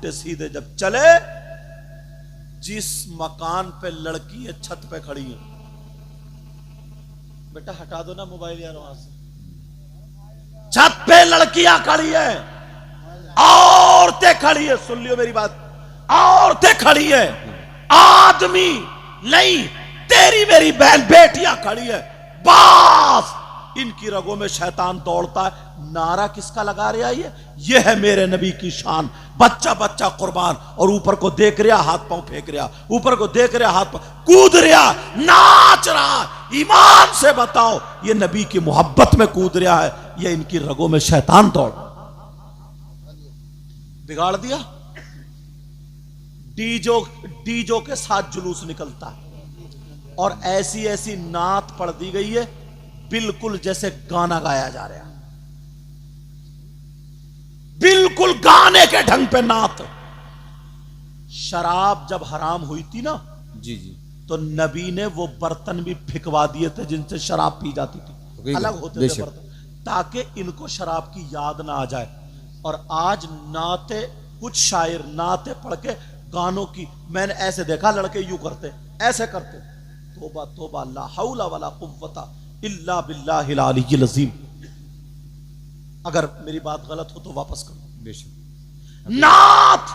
उल्टे सीधे जब चले, जिस मकान पे लड़की है छत पे खड़ी है, बेटा हटा दो ना मोबाइल यार वहां से, छत पे लड़कियां खड़ी है, औरतें खड़ी है, सुन लियो मेरी बात, औरतें खड़ी है, आदमी नहीं, तेरी मेरी बहन बेटियां खड़ी है, बस इनकी रगों में शैतान दौड़ता है। नारा किसका लगा रहा है? ये है मेरे नबी की शान। बच्चा बच्चा कुर्बान, और ऊपर को देख रहा, हाथ पांव फेंक रहा, ऊपर को देख रहा, हाथ पांव कूद रहा, नाच रहा। ईमान से बताओ, ये नबी की मोहब्बत में कूद रहा है, ये इनकी रगों में शैतान दौड़ बिगाड़ दिया। डीजो के साथ जुलूस निकलता है, और ऐसी ऐसी नात पढ़ दी गई है बिल्कुल जैसे गाना गाया जा रहा है, बिल्कुल गाने के ढंग पे नात। शराब जब हराम हुई थी ना जी जी, तो नबी ने वो बर्तन भी फिकवा दिए थे जिनसे शराब पी जाती थी, अलग होते थे बर्तन, ताकि इनको शराब की याद ना आ जाए। और आज नाते, कुछ शायर नाते पढ़ के गानों की, मैंने ऐसे देखा लड़के यूं करते, ऐसे करते, तोबा तोबा ला हौला वला कुव्वता इल्ला बिल्लाहिल अलीय्यिल अज़ीम। अगर मेरी बात गलत हो तो वापस करो। नात,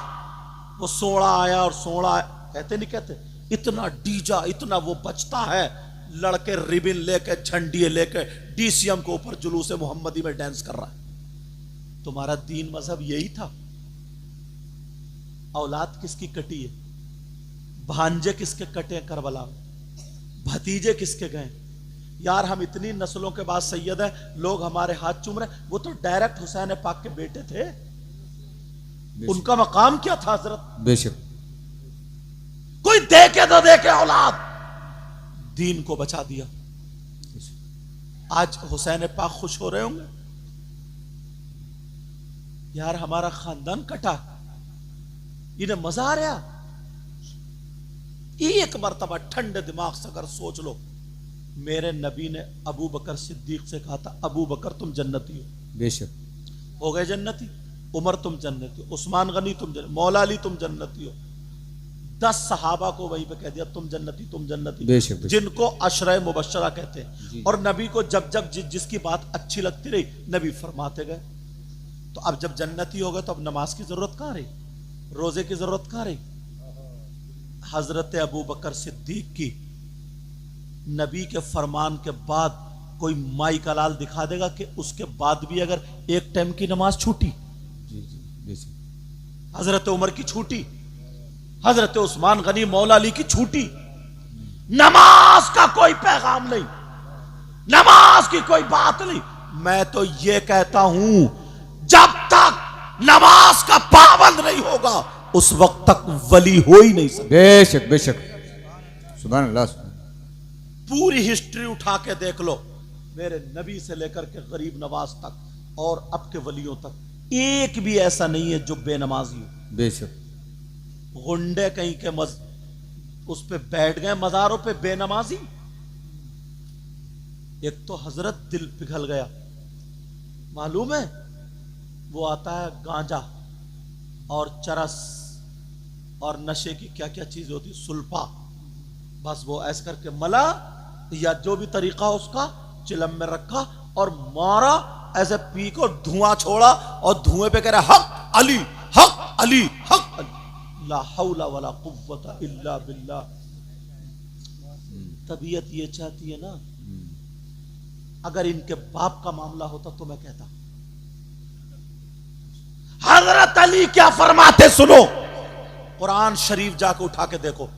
वो सोड़ा आया और सोड़ा आया, कहते नहीं कहते, इतना डीजा, इतना वो बचता है, लड़के रिबिन लेके, झंडिये लेके डीसीएम के ऊपर जुलूस मोहम्मदी में डांस कर रहा है। तुम्हारा दीन मजहब यही था? औलाद किसकी कटी है? भांजे किसके कटे करबला में? भतीजे किसके गए? यार हम इतनी नस्लों के बाद सैयद हैं, लोग हमारे हाथ चूम रहे, वो तो डायरेक्ट हुसैन पाक के बेटे थे, उनका मकाम क्या था हजरत? बेशक कोई देखे तो देखे, औलाद दीन को बचा दिया। आज हुसैन पाक खुश हो रहे होंगे, यार हमारा खानदान कटा, इन्हें मजा आ रहा। एक मर्तबा ठंडे दिमाग से अगर सोच लो, मेरे नबी ने अबू बकर सिद्दीक से कहा था, अबू बकर तुम जन्नती हो, बेशक हो गए जन्नती, उमर तुम जन्नती हो, उस्मान गनी तुम जन्नती, मौला अली तुम जन्नती हो, 10 सहाबा को वहीं पे कह दिया तुम जन्नती, तुम जन्नती, बेशक, जिनको अशरे मुबशरा कहते हैं। और नबी को जब जब जिसकी बात अच्छी लगती रही, नबी फरमाते गए। तो अब जब जन्नती हो गए तो अब नमाज की जरूरत कहां रही, रोजे की जरूरत कहां रही? हजरत अबू बकर सिद्दीक की नबी के फरमान के बाद कोई माई का लाल दिखा देगा कि उसके बाद भी अगर एक टाइम की नमाज छूटी, हजरत उमर की छूटी, हजरत उस्मान गनी मौला अली की छूटी, नमाज का कोई पैगाम नहीं, नमाज की कोई बात नहीं। मैं तो ये कहता हूं, जब तक नमाज का पाबंद नहीं होगा उस वक्त तक वली हो ही नहीं सकता। बेशक बेशक, सुभान अल्लाह। पूरी हिस्ट्री उठा के देख लो, मेरे नबी से लेकर के गरीब नवाज तक और अब के वलियों तक, एक भी ऐसा नहीं है जो बेनमाजी हो। बेशक, गुंडे कहीं के उस पे बैठ गए मजारों पे बेनमाजी। एक तो हजरत दिल पिघल गया, मालूम है वो आता है गांजा और चरस और नशे की क्या क्या चीज होती, सुल्फा, बस वो ऐसे करके मला या जो भी तरीका उसका चिलम में रखा और मारा, ऐसे पी को धुआं छोड़ा और धुएं पे कह रहा हक अली हक अली हक अली, ला हौला वला कुव्वता इल्ला बिल्लाह। तबीयत ये चाहती है ना, अगर इनके बाप का मामला होता तो मैं कहता, हजरत अली क्या फरमाते सुनो, कुरान शरीफ जाके उठा के देखो,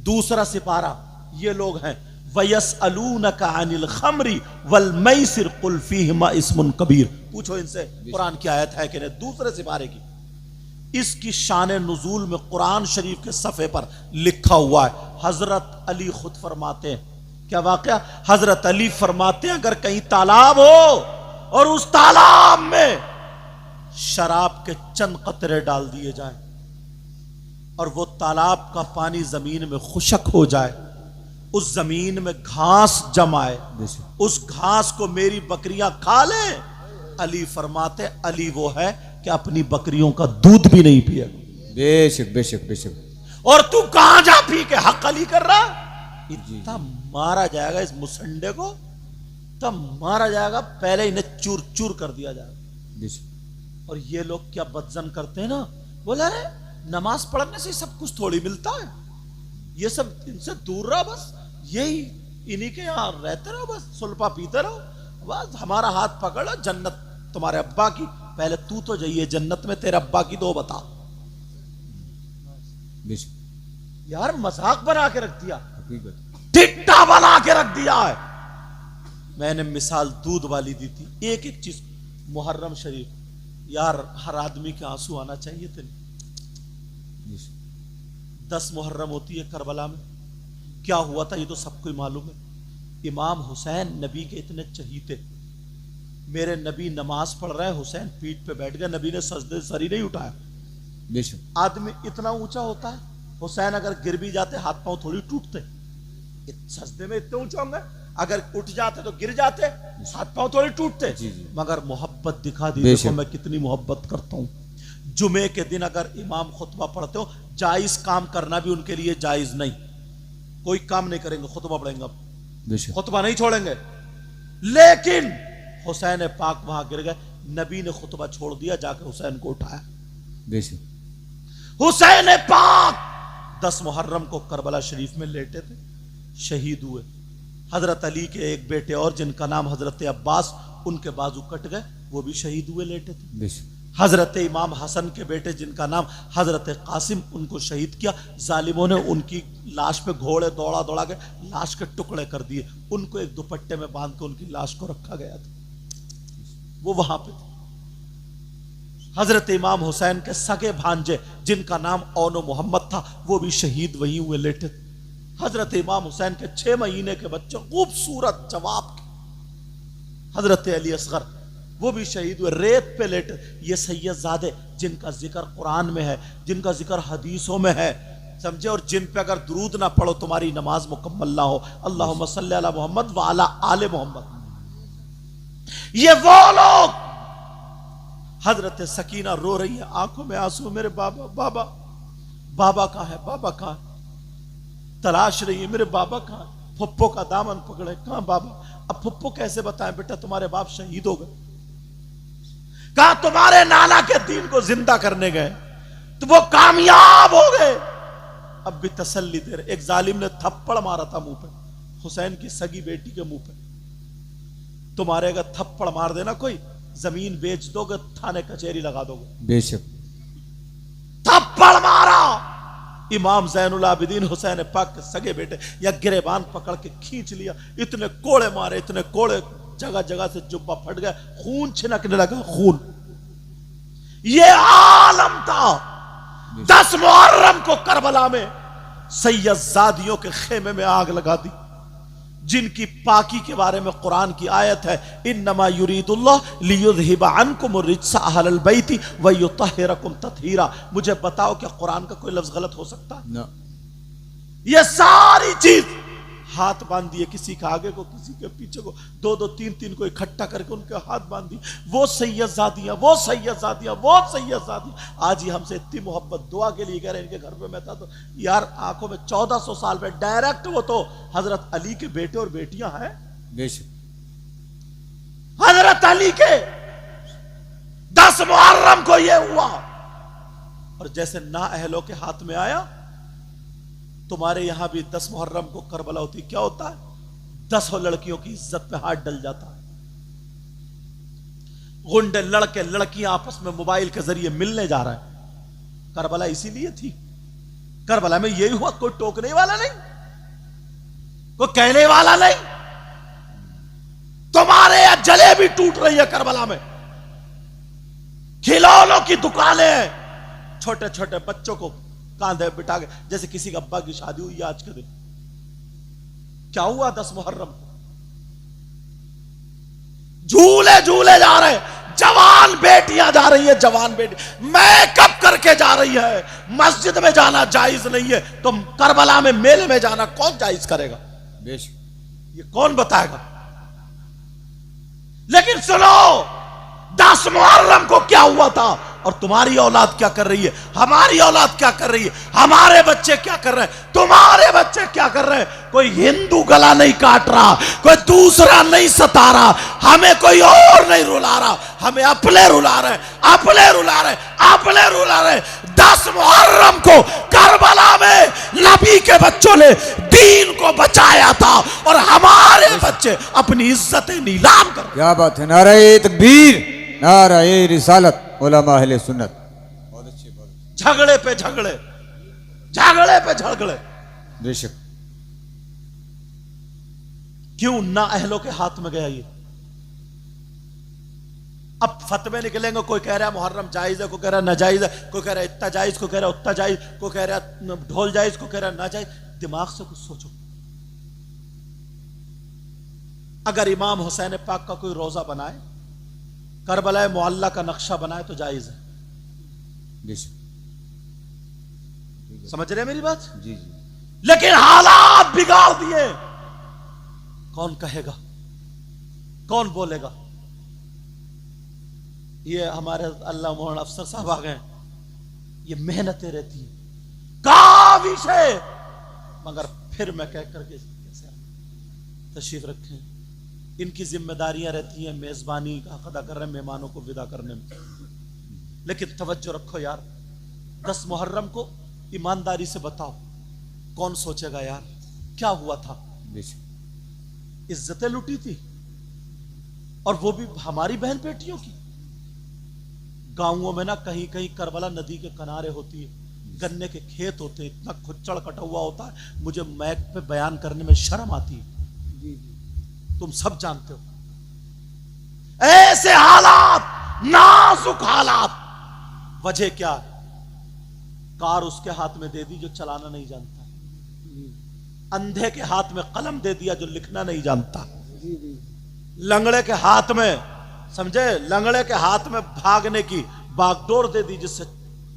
दूसरा सिपारा, ये लोग हैं, वयसअलूनका अनिल खमरी वल मैसिर कुल फीहिमा इस्मुन कबीर। पूछो इनसे कुरान की आयत है कि नहीं, दूसरे सिपारे की। इसकी शान नुजूल में कुरान शरीफ के सफ़े पर लिखा हुआ है। हजरत अली खुद फरमाते हैं, क्या वाकया, हजरत अली फरमाते हैं अगर कहीं तालाब हो और उस तालाब में शराब के चंद कतरे डाल दिए जाएं और वो तालाब का पानी जमीन में खुशक हो जाए, उस जमीन में घास जमाए, उस घास को मेरी बकरियां खा लें, अली फरमाते, अली वो है कि अपनी बकरियों का दूध भी नहीं पिए। बेशक बेशक बेशक। और तू कहां जा पी के हक अली कर रहा? इतना मारा जाएगा इस मुसंडे को, तब मारा जाएगा, पहले इन्हें चूर चूर कर दिया जाएगा। बेशक। और ये लोग क्या बदजन करते हैं ना, बोला अरे नमाज पढ़ने से सब कुछ थोड़ी मिलता है, ये सब इनसे दूर रहो, बस यही इन्हीं के यहां रहते रहो, बस सुल्फा पीते रहो, बस हमारा हाथ पकड़ लो, जन्नत तुम्हारे अब्बा की, पहले तू तो जाइए जन्नत में, तेरे अब्बा की दो बता। यार मजाक बना के रख दिया, टिट्टा बना के रख दिया है। मैंने मिसाल दूध वाली दी थी, एक एक चीज, मुहर्रम शरीफ, यार हर आदमी के आंसू आना चाहिए थे। 10 मुहर्रम होती है करबला में, क्या हुआ था ये तो सबको ही मालूम है। इमाम हुसैन नबी के इतने चहीते, मेरे नबी नमाज पढ़ रहे हैं, हुसैन पीठ पे बैठ गए, नबी ने सजदे से सर ही नहीं उठाया। आदमी इतना ऊंचा होता है, हुसैन अगर गिर भी जाते हाथ पांव थोड़ी टूटते, सजदे में इतने ऊंचे होंगे, अगर उठ जाते तो गिर जाते, हाथ पांव थोड़ी टूटते। मगर मोहब्बत दिखा दी, देखो मैं कितनी मोहब्बत करता हूं। जुमे के दिन अगर इमाम खुतबा पढ़ते हो, जायज काम करना भी उनके लिए जायज नहीं, कोई काम नहीं करेंगे, खुतबा पढ़ेंगे, खुतबा नहीं छोड़ेंगे। लेकिन हुसैन पाक वहां गिर गए, नबी ने खुतबा छोड़ दिया, जाकर हुसैन को उठाया। हुसैन पाक 10 मुहर्रम को करबला शरीफ में लेटे थे, शहीद हुए। हजरत अली के एक बेटे और जिनका नाम हजरत अब्बास, उनके बाजू कट गए, वो भी शहीद हुए, लेटे थे। हजरत इमाम हसन के बेटे जिनका नाम हजरत कासिम, उनको शहीद किया। जालिमों ने उनकी लाश पे घोड़े दौड़ा दौड़ा के लाश के टुकड़े कर दिए, उनको एक दुपट्टे में बांध के उनकी लाश को रखा गया था, वो वहां पे थे। हजरत इमाम हुसैन के सगे भांजे जिनका नाम औनो मोहम्मद था, वो भी शहीद वहीं हुए, लेटे थे। हजरत इमाम हुसैन के 6 महीने के बच्चे खूबसूरत जवाब के हजरत अली असगर, वो भी शहीद हुए, रेत पे लेटे। ये सैयदजादे जिनका जिक्र कुरान में है, जिनका जिक्र हदीसों में है, समझे, और जिन पे अगर दुरूद ना पढ़ो तुम्हारी नमाज मुकम्मल ना हो। अल्लाहुम्मा सल्ली अला मोहम्मद व अला आले मोहम्मद। ये वो लोग, हजरत सकीना रो रही है, आंखों में आंसू, मेरे बाबा बाबा बाबा कहां है, बाबा कहां है, तलाश रही है, मेरे बाबा कहां है, फुप्पो का दामन पकड़े, कहां बाबा। अब फुप्पो कैसे बताएं बेटा तुम्हारे बाप शहीद हो गए, कहा तुम्हारे नाना के दीन को जिंदा करने गए तो वो कामयाब हो गए, अब भी तसल्ली दे रहे। एक जालिम ने थप्पड़ मारा था मुंह पे, हुसैन की सगी बेटी के मुंह पे। तुम्हारे अगर थप्पड़ मार देना कोई, जमीन बेच दोगे, थाने कचहरी लगा दोगे। बेशक। थप्पड़ मारा, इमाम ज़ैनुल आबिदीन हुसैन पाक के सगे बेटे, या गिरेबान पकड़ के खींच लिया, इतने कोड़े मारे, इतने कोड़े, जगह जगह से जुब्बा फट गया, खून छिनकने लगा, खून। ये आलम था। 10 मुहर्रम को करबला में सैयदजादियों के खेमे में आग लगा दी, जिनकी पाकी के बारे में कुरान की आयत है, इन्नमा युरीदुल्लाह लियुज़हिबा अन्कुम रिज्सा अहलल बैति व युतहिरकुम तत्हीरा। मुझे बताओ क्या कुरान का कोई लफ्ज गलत हो सकता है? ना। ये सारी चीज, हाथ बांध दिए, किसी के आगे को, किसी के पीछे को, 2-2 3-3 को इकट्ठा करके उनके हाथ बांध दिए। वो सैयदजादियां, वो सैयदजादियां, वो सैयदजादियां। आज ही हमसे इतनी मोहब्बत, दुआ के लिए कह रहे, इनके घर पे मैं था तो यार आंखों में 1400 साल में डायरेक्ट वो तो हजरत अली के बेटे और बेटियां हैं। हजरत अली के 10 मुहर्रम को ये हुआ, और जैसे ना अहलों के हाथ में आया, तुम्हारे यहां भी 10 मुहर्रम को करबला होती, क्या होता है? 10 लड़कियों की इज्जत पे हाथ डल जाता है। गुंडे लड़के लड़कियां आपस में मोबाइल के जरिए मिलने जा रहा है। करबला इसीलिए थी, करबला में यही हुआ, कोई टोकने वाला नहीं, कोई कहने वाला नहीं। तुम्हारे यहां जलेबी टूट रही है करबला में, खिलौनों की दुकानें हैं, छोटे छोटे बच्चों को कांधे बिठा के, जैसे किसी के अब्बा की शादी हुई आज के दिन। क्या हुआ 10 मुहर्रम को? झूले झूले जा रहे, जवान बेटियां जा रही है, जवान बेटी मेकअप करके जा रही है। मस्जिद में जाना जायज नहीं है, तो करबला में मेले में जाना कौन जायज करेगा? ये कौन बताएगा? लेकिन सुनो, 10 मुहर्रम को क्या हुआ था? और तुम्हारी औलाद क्या कर रही है, हमारी औलाद क्या कर रही है, हमारे बच्चे क्या कर रहे हैं, तुम्हारे बच्चे क्या कर रहे हैं। कोई हिंदू गला नहीं काट रहा, कोई दूसरा नहीं सता रहा, हमें कोई और नहीं रुला रहा, हमें अपने रुला रहे, अपने रुला रहे, अपने रुला रहे। 10 मुहर्रम को करबला में नबी के बच्चों ने दीन को बचाया था और हमारे बच्चे अपनी इज्जतें नीलाम कर। क्या बात है। नारे तकबीर, नारे रिसालत, उलमा अहले सुन्नत। बहुत अच्छे, बहुत झगड़े पे झगड़े, झगड़े पे झगड़े। बेशक। क्यों ना अहलों के हाथ में गया ये। अब फतवे निकलेंगे, कोई कह रहा है मुहर्रम जायज है, कोई कह रहा है नाजायज है, कोई कह रहा है इतना जायज, कोई कह रहा है उतना जायज, कोई कह रहा है ढोल जायज, कोई कह रहा है नाजायज। दिमाग से कुछ सोचो। अगर इमाम हुसैन पाक का कोई रोजा बनाए, करबला मुअल्ला का नक्शा बनाए तो जायज है। बेशक। समझ रहे हैं मेरी बात? जी जी। लेकिन हालात बिगाड़ दिए। कौन कहेगा, कौन बोलेगा? ये हमारे अल्लाह मोहन अफसर साहब आ गए। ये मेहनतें रहती हैं का विषय, मगर फिर मैं कह करके कैसे तशरीफ रखें। इनकी जिम्मेदारियां रहती हैं मेजबानी का अदा कर रहे हैं, मेहमानों को विदा करने में। लेकिन तवज्जो रखो यार, 10 मुहर्रम को ईमानदारी से बताओ, कौन सोचेगा यार क्या हुआ था? इज्जतें लुटी थी, और वो भी हमारी बहन बेटियों की। गांवों में ना कहीं कहीं करबला नदी के किनारे होती है, गन्ने के खेत होते हैं, इतना खुच्चड़ कटा हुआ होता है, मुझे मैक पे बयान करने में शर्म आती है। तुम सब जानते हो ऐसे हालात, नाजुक हालात। वजह क्या? कार उसके हाथ में दे दी जो चलाना नहीं जानता, अंधे के हाथ में कलम दे दिया जो लिखना नहीं जानता, लंगड़े के हाथ में, समझे, लंगड़े के हाथ में भागने की बागडोर दे दी जिससे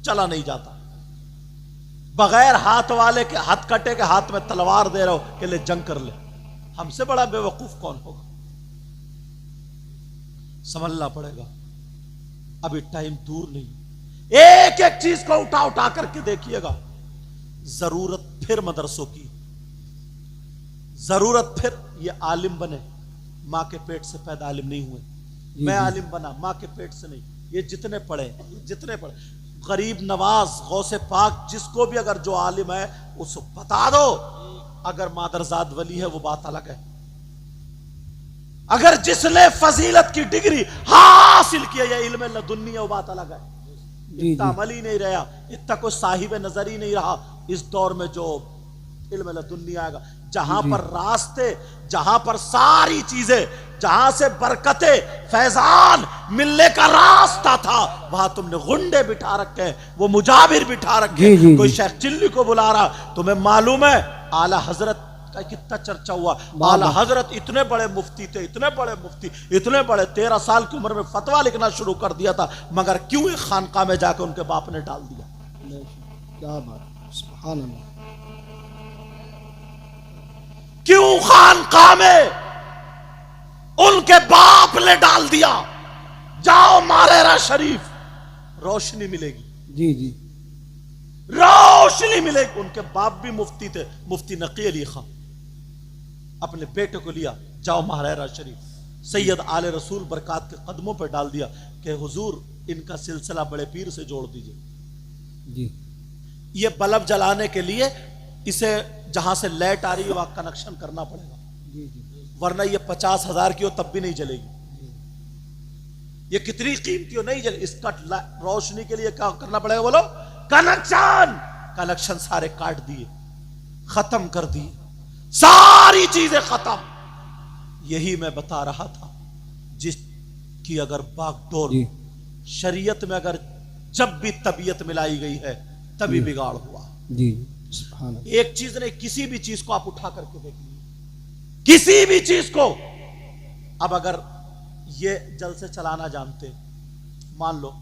चला नहीं जाता, बगैर हाथ वाले के हाथ कटे के हाथ में तलवार दे रहे हो कि ले जंग कर ले। हमसे बड़ा बेवकूफ कौन होगा? समझना पड़ेगा, अभी टाइम दूर नहीं। एक एक चीज को उठा उठा करके देखिएगा। जरूरत फिर मदरसों की, जरूरत फिर ये आलिम बने। मां के पेट से पैदा आलिम नहीं हुए, मैं आलिम बना मां के पेट से नहीं। ये जितने पढ़े, जितने पढ़े, गरीब नवाज गौसे पाक जिसको भी अगर जो आलिम है उसको बता दो, अगर मादरजाद वली है वो बात अलग है। अगर जिसने फजीलत की डिग्री हासिल की है, इल्म लदुन्नी है, वो बात अलग है। इतना अमल ही नहीं रहा, इतना कोई साहिब नजर ही नहीं रहा इस दौर में जो इल्म लदुन्नी आएगा, जहां पर रास्ते, जहां पर सारी चीजें, जहां से बरकते फैजान मिलने का रास्ता था, वहां तुमने गुंडे बिठा रखे हैं, वो मुजाबिर बिठा रखे, कोई शेख चिल्ली को बुला रहा। तुम्हें मालूम है आला हजरत का कितना चर्चा हुआ? आला हजरत इतने बड़े मुफ्ती थे, इतने बड़े मुफ्ती, इतने बड़े, 13 साल की उम्र में फतवा लिखना शुरू कर दिया था, मगर क्यों एक खानका में जाकर उनके बाप ने डाल दिया? क्या बात, सुभान अल्लाह। क्यों खानका में उनके बाप ने डाल दिया? जाओ मारेरा शरीफ, रोशनी मिलेगी। जी जी, रोशनी मिलेगी। उनके बाप भी मुफ्ती थे, मुफ्ती नकी अली खां। अपने बेटे को लिया, जाओ मारेरा शरीफ, सैयद आले रसूल बरकात के कदमों पर डाल दिया कि हुजूर इनका सिलसिला बड़े पीर से जोड़ दीजिए। जी, ये बल्ब जलाने के लिए इसे जहां से लाइट आ रही है वहां कनेक्शन करना पड़ेगा, जी जी, वरना ये 50,000 की हो तब भी नहीं जलेगी। ये कितनी कीमती हो, नहीं जले। इसका रोशनी के लिए क्या करना पड़ेगा बोलो? कनेक्शन। कनेक्शन सारे काट दिए, खत्म कर दिए, सारी चीजें खत्म। यही मैं बता रहा था, जिसकी अगर बागडोर शरीयत में अगर जब भी तबीयत मिलाई गई है तभी बिगाड़ हुआ। जी, सुभान अल्लाह। एक चीज नहीं, किसी भी चीज को आप उठा करके देखिए, किसी भी चीज को। अब अगर ये जल से चलाना जानते मान लो,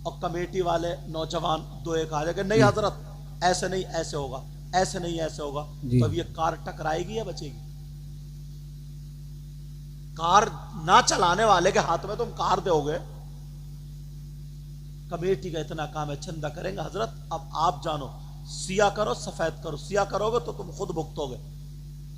और कमेटी वाले नौजवान दो एक आ जाएंगे, नहीं हजरत ऐसे नहीं ऐसे होगा, ऐसे नहीं ऐसे होगा, तो अब ये कार टकराएगी या बचेगी? कार ना चलाने वाले के हाथ में तुम कार दोगे, कमेटी का इतना काम है, चंदा करेंगे हजरत अब आप जानो, सिया करो सफेद करो, सिया करोगे तो तुम खुद भुगतोगे,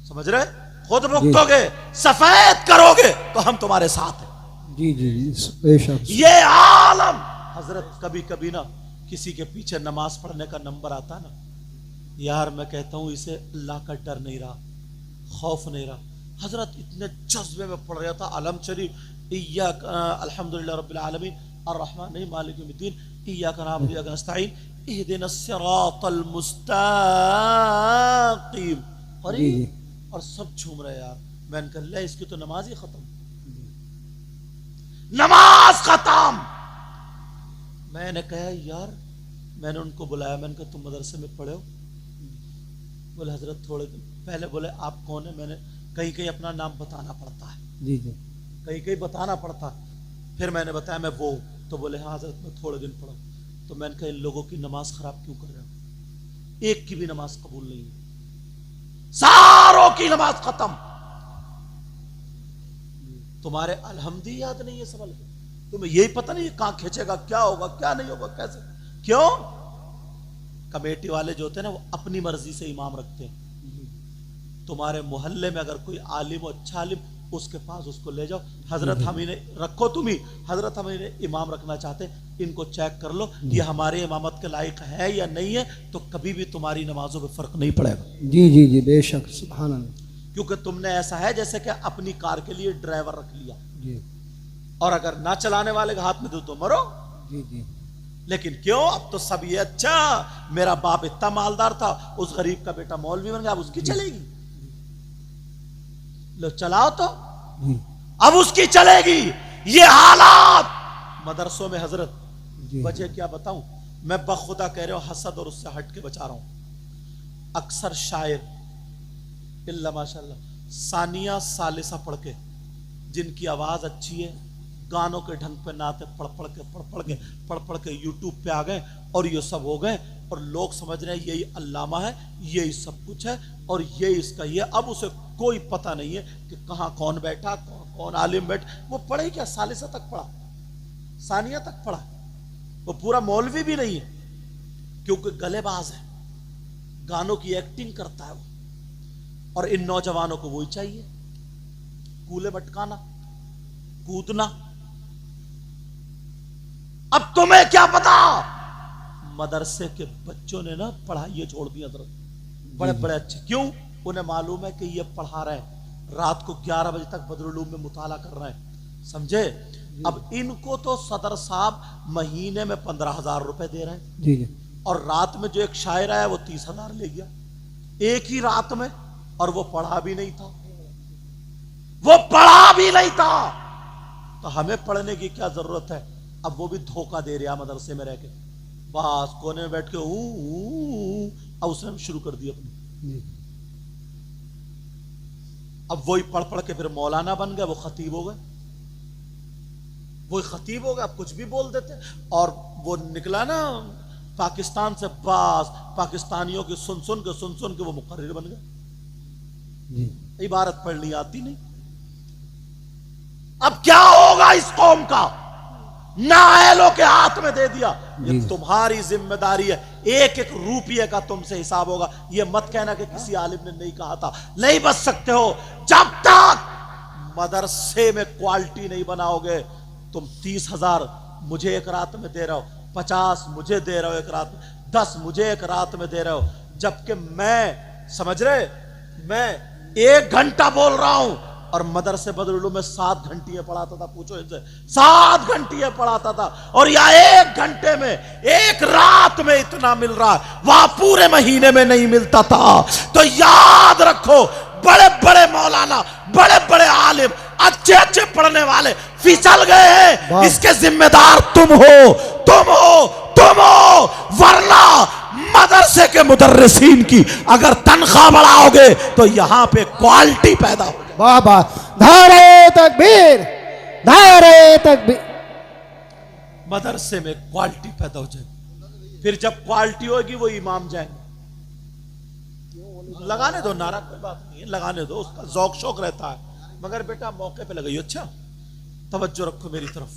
समझ रहे, खुद भुगतोगे, सफेद करोगे तो हम तुम्हारे साथ हैं। जी जी जी बेशक। ये आलम हजरत, कभी कभी ना किसी के पीछे नमाज पढ़ने का नंबर आता ना, यार मैं कहता हूं इसे अल्लाह का डर नहीं रहा, खौफ नहीं रहा। हजरत इतने जज्बे में पढ़ रहा था आलम शरीफ, इय्याक अल्हम्दुलिल्लाह रब्बिल आलमीन अर्रहमान मालिक यौमिद्दीन इय्याका नअबुदु व इय्याका नस्तईन इहदिनस सिरातल मुस्तकीम, और सब झूम रहे यार। मैंने कहा ले इसकी तो नमाज ही खत्म, नमाज खत्म। मैंने कहा यार, मैंने उनको बुलाया, मैंने कहा तुम मदरसे में पढ़े हो? बोले हजरत थोड़े दिन पहले। बोले आप कौन है? मैंने कहीं कहीं अपना नाम बताना पड़ता है, जी जी कहीं कहीं बताना पड़ता। फिर मैंने बताया मैं वो। तो बोले हाँ हजरत मैं थोड़े दिन पढ़ा। तो मैंने कहा इन लोगों की नमाज खराब क्यों कर रहे हो? एक की भी नमाज कबूल नहीं है, सारों की नमाज खत्म। तुम्हारे अलहम्दी याद नहीं है सबल, तुम्हें यही पता नहीं कहां खींचेगा, क्या होगा क्या नहीं होगा, कैसे, क्यों? कमेटी वाले जो होते हैं ना वो अपनी मर्जी से इमाम रखते हैं। तुम्हारे मोहल्ले में अगर कोई आलिम हो, अच्छा आलिम, उसके पास उसको ले जाओ, हजरत हम इन्हें रखो, तुम ही हजरत हम इन्हें इमाम रखना चाहते, इनको चेक कर लो ये हमारे इमामत के लायक है या नहीं है, तो कभी भी तुम्हारी नमाजों में फर्क नहीं पड़ेगा। जी जी जी बेशक सुभान अल्लाह। क्योंकि तुमने ऐसा है जैसे कि अपनी कार के लिए ड्राइवर रख लिया, जी और अगर ना चलाने वाले के हाथ में दो तो मरो। जी जी लेकिन क्यों, अब तो सब ये अच्छा मेरा बाप इतना मालदार था, उस गरीब का बेटा मौलवी बन गया, अब उसकी चलेगी, लो चलाओ तो जी अब उसकी चलेगी। ये हालात मदरसों में हजरत, जी वजह क्या बताऊं मैं, बखुदा कह रहे हो हसद और उससे हट के बचा रहा हूं। अक्सर शायर इल्ला माशाल्लाह सानिया सालिसा पढ़ के, जिनकी आवाज अच्छी है, गानों के ढंग पे नाते पढ़ पढ़ के यूट्यूब पे आ गए और ये सब हो गए, और लोग समझ रहे हैं यही अल्लामा है, यही सब कुछ है, और ये इसका ये। अब उसे कोई पता नहीं है कि कहाँ कौन बैठा, कौन आलिम बैठ, वो पढ़े क्या, सालिसा तक पढ़ा, सानिया तक पढ़ा, वो पूरा मौलवी भी नहीं है, क्योंकि गलेबाज है, गानों की एक्टिंग करता है वो। और इन नौजवानों को वही चाहिए, कूले मटकाना, कूदना। अब तुम्हें क्या पता, मदरसे के बच्चों ने ना पढ़ाई छोड़ दी हजरत, बड़े बड़े अच्छे, क्यों? उन्हें मालूम है कि ये पढ़ा रहे हैं, रात को 11 बजे तक बदरुलूम में मुताला कर रहे हैं, समझे? अब इनको तो सदर साहब महीने में 15,000 रुपए दे रहे हैं, जी जी और रात में जो एक शायर आया वो 30,000 ले गया एक ही रात में, और वो पढ़ा भी नहीं था, वो पढ़ा भी नहीं था। तो हमें पढ़ने की क्या जरूरत है? अब वो भी धोखा दे रहा मदरसे में रह के, बस कोने में बैठ के अब उसने शुरू कर दी अपनी। जी अब वही पढ़ पढ़ के फिर मौलाना बन गए, वो खतीब हो गए, वो खतीब हो गए, अब कुछ भी बोल देते। और वो निकला ना पाकिस्तान से, बस पाकिस्तानियों की सुन सुन के वो मुकर्रिर बन गए, जी इबारत पढ़नी आती नहीं। अब क्या होगा इस कौम का? नाअहलों के हाथ में दे दिया, ये तुम्हारी जिम्मेदारी है, एक एक रुपये का तुमसे हिसाब होगा। ये मत कहना कि किसी आलिम ने नहीं कहा था, नहीं बच सकते हो जब तक मदरसे में क्वालिटी नहीं बनाओगे। तुम 30,000 मुझे एक रात में दे रहे हो, 50 मुझे दे रहे हो एक रात में, 10 मुझे एक रात में दे रहे हो, जबकि मैं, समझ रहे, मैं 1 घंटा बोल रहा हूं और मदरसे बदरुलूम में 7 घंटियां पढ़ाता था। पूछो इनसे, 7 घंटियां पढ़ाता था, और या 1 घंटे में, एक रात में इतना मिल रहा है, वहां पूरे महीने में नहीं मिलता था। तो याद रखो, बड़े बड़े मौलाना, बड़े बड़े आलिम, अच्छे अच्छे पढ़ने वाले फिसल गए हैं, इसके जिम्मेदार तुम हो, तुम हो, तुम हो। वरना मदरसे के मुदर्रिसीन की अगर तनख्वाह बढ़ाओगे तो यहां पे क्वालिटी पैदा हो। वाह वाह, नारे तकबीर, नारे तकबीर। मदरसे में क्वालिटी पैदा हो जाएगी, फिर जब क्वालिटी होगी वो इमाम जाएंगे। लगाने दो नारा, कोई बात नहीं है, लगाने दो, उसका जौक शौक रहता है, मगर बेटा मौके पे लगाइए। अच्छा तवज्जो रखो मेरी तरफ।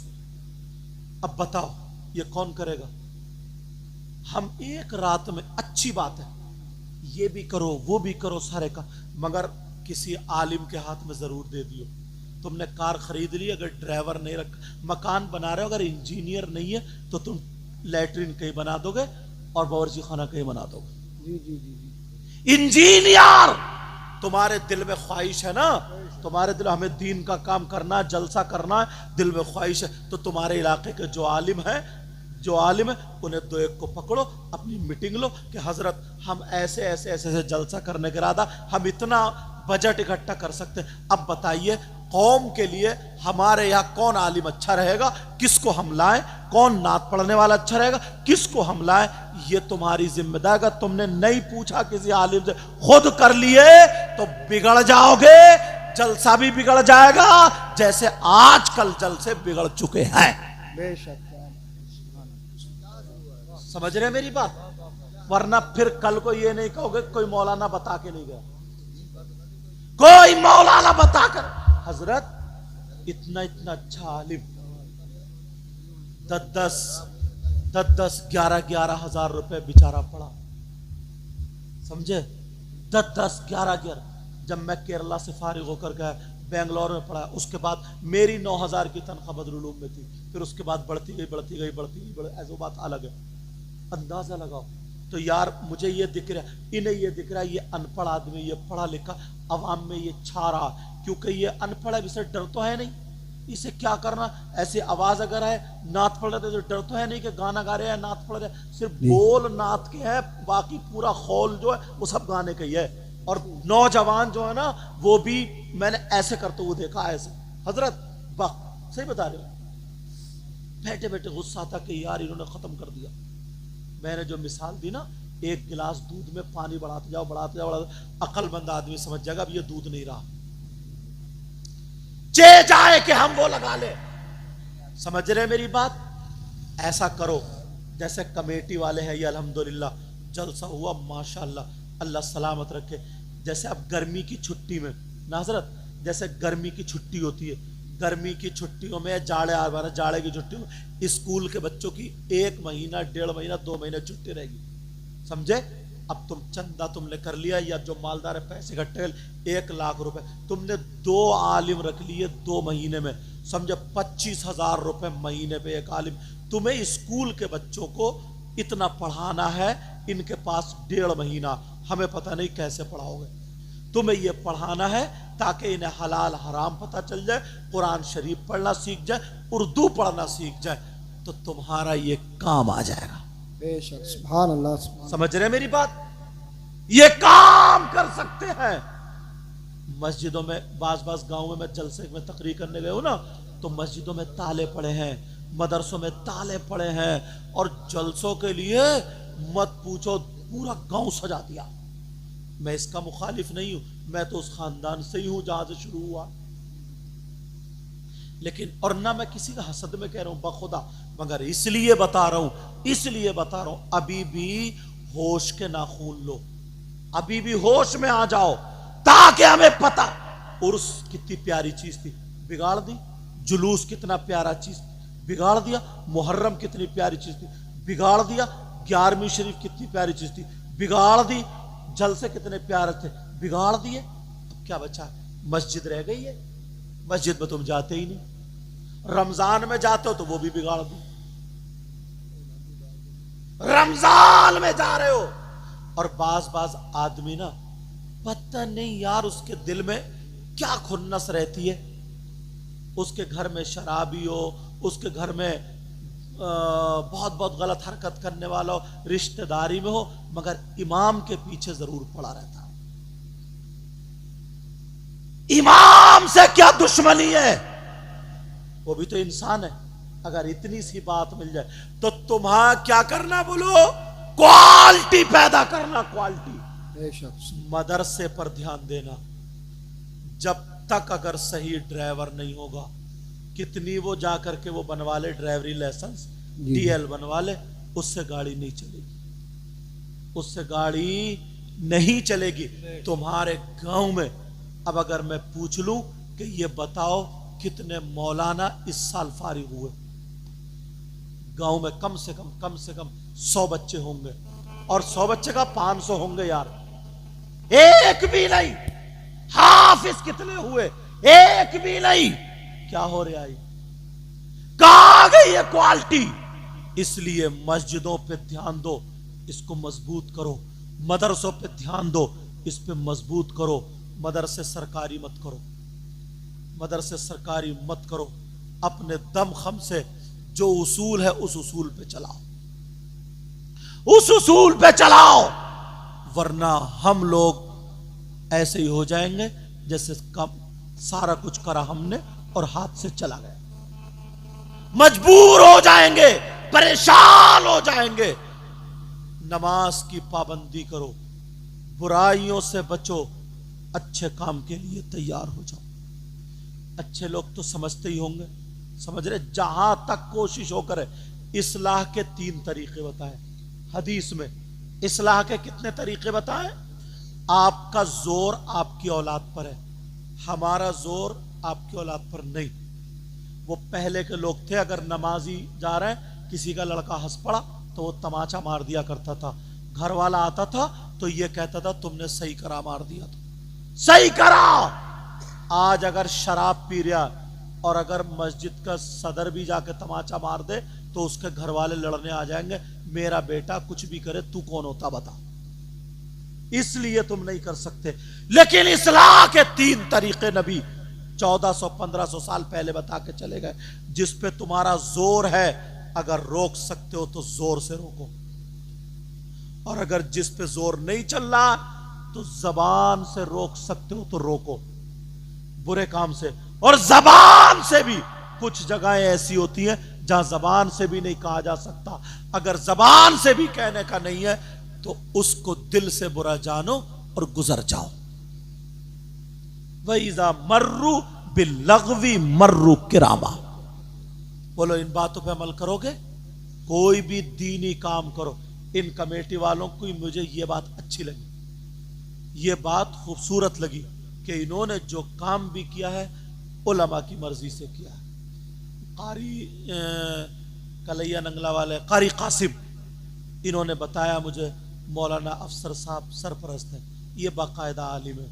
अब बताओ, ये कौन करेगा? हम एक रात में, अच्छी बात है, ये भी करो वो भी करो सारे का, मगर किसी आलिम के हाथ में जरूर दे दियो। तुमने कार खरीद ली, अगर ड्राइवर नहीं रख, मकान बना रहे हो, अगर इंजीनियर नहीं है तो तुम लैट्रिन कहीं बना दोगे और बावर्ची खाना कहीं बना दोगे। जी जी जी जी। इंजीनियर, तुम्हारे दिल में ख्वाहिश है ना, तुम्हारे दिल हमें दीन का काम करना, जलसा करना, दिल में ख्वाहिश है, तो तुम्हारे इलाके के जो आलिम है उन्हें दो एक को पकड़ो, अपनी मीटिंग लो कि हजरत हम ऐसे ऐसे ऐसे ऐसे जलसा करने का इरादा, हम इतना बजट इकट्ठा कर सकते हैं, अब बताइए कौम के लिए हमारे यहाँ कौन आलिम अच्छा रहेगा, किसको हम लाएं, कौन नात पढ़ने वाला अच्छा रहेगा, किसको हम लाएं, ये तुम्हारी जिम्मेदारी का। तुमने नहीं पूछा किसी आलिम से, खुद कर लिए तो बिगड़ जाओगे, जलसा भी बिगड़ जाएगा जैसे आजकल जलसे बिगड़ चुके हैं। बेशक। समझ रहे मेरी बात? वरना फिर कल को ये नहीं कहोगे कोई मौलाना बता के नहीं गया, कोई मौलाना बताकर, हजरत इतना इतना अच्छा आलिम 10 11 हजार रुपए बेचारा पड़ा, समझे? 10 11 जब मैं केरला से फारिग होकर गया, बेंगलोर में पढ़ा, उसके बाद मेरी 9,000 की तनख्वाह बदरुल उलूम में थी, फिर उसके बाद बढ़ती गई, ऐसी बात अलग है। अंदाजा लगाओ तो यार, मुझे ये दिख रहा है, इन्हें ये दिख रहा है, ये अनपढ़ आदमी, ये पढ़ा लिखा, अवाम में ये छा रहा, क्योंकि ये अनपढ़ है, इसे डर तो है नहीं, इसे क्या करना, ऐसी आवाज अगर है, नात पढ़ रहे तो डर तो है नहीं कि गाना गा रहे हैं, नात पढ़ रहे हैं, सिर्फ बोल नात के हैं, बाकी पूरा खौल जो है वो सब गाने का ही है। और नौजवान जो है ना, वो भी मैंने ऐसे करते हुए देखा, ऐसे हजरत वाह सही बता रहे हो, बैठे बैठे गुस्सा था कि यार इन्होंने खत्म कर दिया। मैंने जो मिसाल दी ना, एक गिलास दूध में पानी बढ़ाते जाओ, अक्लमंद आदमी समझ जाएगा अब ये दूध नहीं रहा, चे जाए कि हम वो लगा ले। समझ रहे मेरी बात? ऐसा करो जैसे कमेटी वाले हैं, ये अल्हम्दुलिल्लाह जलसा हुआ माशाअल्लाह, अल्लाह सलामत रखे। जैसे अब गर्मी की छुट्टी में नाज़रत, जैसे गर्मी की छुट्टी होती है, गर्मी की छुट्टियों में जाड़े की छुट्टियों में स्कूल के बच्चों की 1 महीना 1.5 महीना 2 महीने छुट्टी रहेगी, समझे? अब तुम चंदा तुमने कर लिया, या जो मालदार है पैसे इकट्ठे 1 लाख रुपए, तुमने 2 आलिम रख लिए 2 महीने में, समझे 25,000 रुपए महीने पे एक आलिम। तुम्हें स्कूल के बच्चों को इतना पढ़ाना है, इनके पास 1.5 महीना, हमें पता नहीं कैसे पढ़ाओगे। तुम्हें ये पढ़ाना है ताकि इन्हें हलाल हराम पता चल जाए, कुरान शरीफ पढ़ना सीख जाए, उर्दू पढ़ना सीख जाए, तो तुम्हारा ये काम आ जाएगा। बेशक, सुभान अल्लाह, सुभान। समझ रहे मेरी बात? ये काम कर सकते हैं। मस्जिदों में बाज गांव में मैं जलसे में तकरीर करने गए हूं ना, तो मस्जिदों में ताले पड़े हैं, मदरसों में ताले पड़े हैं, और जलसों के लिए मत पूछो, पूरा गांव सजा दिया। मैं इसका मुखालिफ नहीं हूं, मैं तो उस खानदान से ही हूं जहां से शुरू हुआ, लेकिन और ना मैं किसी का हसद में कह रहा हूं बखुदा, मगर इसलिए बता रहा हूं अभी भी होश के नाखून लो, अभी भी होश में आ जाओ, ताकि हमें पता उर्स कितनी प्यारी चीज थी, बिगाड़ दी। जुलूस कितना प्यारा चीज बिगाड़ दिया। मुहर्रम कितनी प्यारी चीज थी, बिगाड़ दिया। 11वीं शरीफ कितनी प्यारी चीज थी, बिगाड़ दी। जलसे कितने प्यारे थे, बिगाड़ दिए। अब क्या बचा? मस्जिद रह गई है, मस्जिद में तुम जाते ही नहीं। रमजान में जाते हो तो वो भी बिगाड़ दी। रमजान में जा रहे हो और बाज आदमी ना, पता नहीं यार उसके दिल में क्या खुन्नस रहती है, उसके घर में शराबी हो, उसके घर में बहुत गलत हरकत करने वाला हो, रिश्तेदारी में हो, मगर इमाम के पीछे जरूर पड़ा रहता है। इमाम से क्या दुश्मनी है, वो भी तो इंसान है। अगर इतनी सी बात मिल जाए तो तुम्हारा क्या करना, बोलो, क्वालिटी पैदा करना, क्वालिटी। मदरसे पर ध्यान देना। जब तक अगर सही ड्राइवर नहीं होगा, कितनी वो जा करके वो बनवा ले ड्राइवरी लाइसेंस, डीएल बनवा ले, उससे गाड़ी नहीं चलेगी, उससे गाड़ी नहीं चलेगी। तुम्हारे गांव में अब अगर मैं पूछ लूं कि ये बताओ कितने मौलाना इस साल फारिग हुए, गांव में कम से कम 100 बच्चे होंगे, और 100 बच्चे का 500 होंगे यार, एक भी नहीं। हाफिज कितने हुए? एक भी नहीं। क्या हो रहा है? कहां गई ये क्वालिटी? इसलिए मस्जिदों पे ध्यान दो, इसको मजबूत करो। मदरसों पे ध्यान दो, इस पे मजबूत करो। मदरसे सरकारी मत करो, मदरसे सरकारी मत करो। अपने दम खम से जो उसूल है उस उसूल पे चलाओ, उस उसूल पे चलाओ, वरना हम लोग ऐसे ही हो जाएंगे जैसे कम सारा कुछ करा हमने और हाथ से चला गया। मजबूर हो जाएंगे, परेशान हो जाएंगे। नमाज की पाबंदी करो, बुराइयों से बचो, अच्छे काम के लिए तैयार हो जाओ। अच्छे लोग तो समझते ही होंगे, समझ रहे? जहां तक कोशिश हो करे। इस्लाह के 3 तरीके बताए हदीस में। इस्लाह के कितने तरीके बताए? आपका जोर आपकी औलाद पर है, हमारा जोर आपकी औलाद पर नहीं। वो पहले के लोग थे, अगर नमाजी जा रहे हैं, किसी का लड़का हंस पड़ा तो वो तमाचा मार दिया करता था। घर वाला आता था तो ये कहता था तुमने सही करा, मार दिया तो सही करा। आज अगर शराब पी रहा और अगर मस्जिद का सदर भी जाके तमाचा मार दे तो उसके घर वाले लड़ने आ जाएंगे, मेरा बेटा कुछ भी करे, तू कौन होता बता। इसलिए तुम नहीं कर सकते। लेकिन इस्लाह के 3 तरीके नबी 1400-1500 साल पहले बता के चले गए। जिस पे तुम्हारा जोर है, अगर रोक सकते हो तो जोर से रोको, और अगर जिस पे जोर नहीं चल रहा तो जबान से रोक सकते हो तो रोको, बुरे काम से। और जबान से भी कुछ जगहें ऐसी होती हैं जहां जबान से भी नहीं कहा जा सकता। अगर जबान से भी कहने का नहीं है तो उसको दिल से बुरा जानो और गुजर जाओ। वइज़ा मर्रू बिल्लग़वी मर्रू किरामा। बोलो, इन बातों पे अमल करोगे? कोई भी दीनी काम करो। इन कमेटी वालों को मुझे ये बात अच्छी लगी, ये बात खूबसूरत लगी कि इन्होंने जो काम भी किया है उलमा की मर्जी से किया है। कारी कलैया नंगला वाले कारी कासिम, इन्होंने बताया मुझे, मौलाना अफसर साहब सरपरस्त हैं, ये बाकायदा आलिम है।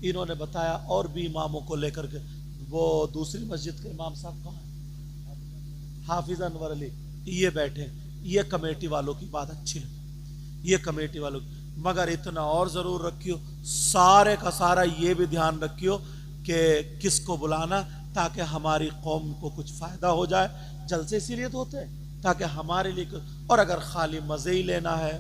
इन्होंने बताया और भी इमामों को लेकर के, वो दूसरी मस्जिद के इमाम साहब कहाँ हैं? हाफिज अनवर अली, ये बैठे। ये कमेटी वालों की बात अच्छी है, ये कमेटी वालों की। मगर इतना और जरूर रखियो, सारे का सारा ये भी ध्यान रखियो कि किसको बुलाना, ताकि हमारी कौम को कुछ फायदा हो जाए। जलसे इसीलिए तो होते हैं ताकि हमारे लिए। और अगर खाली मजे ही लेना है,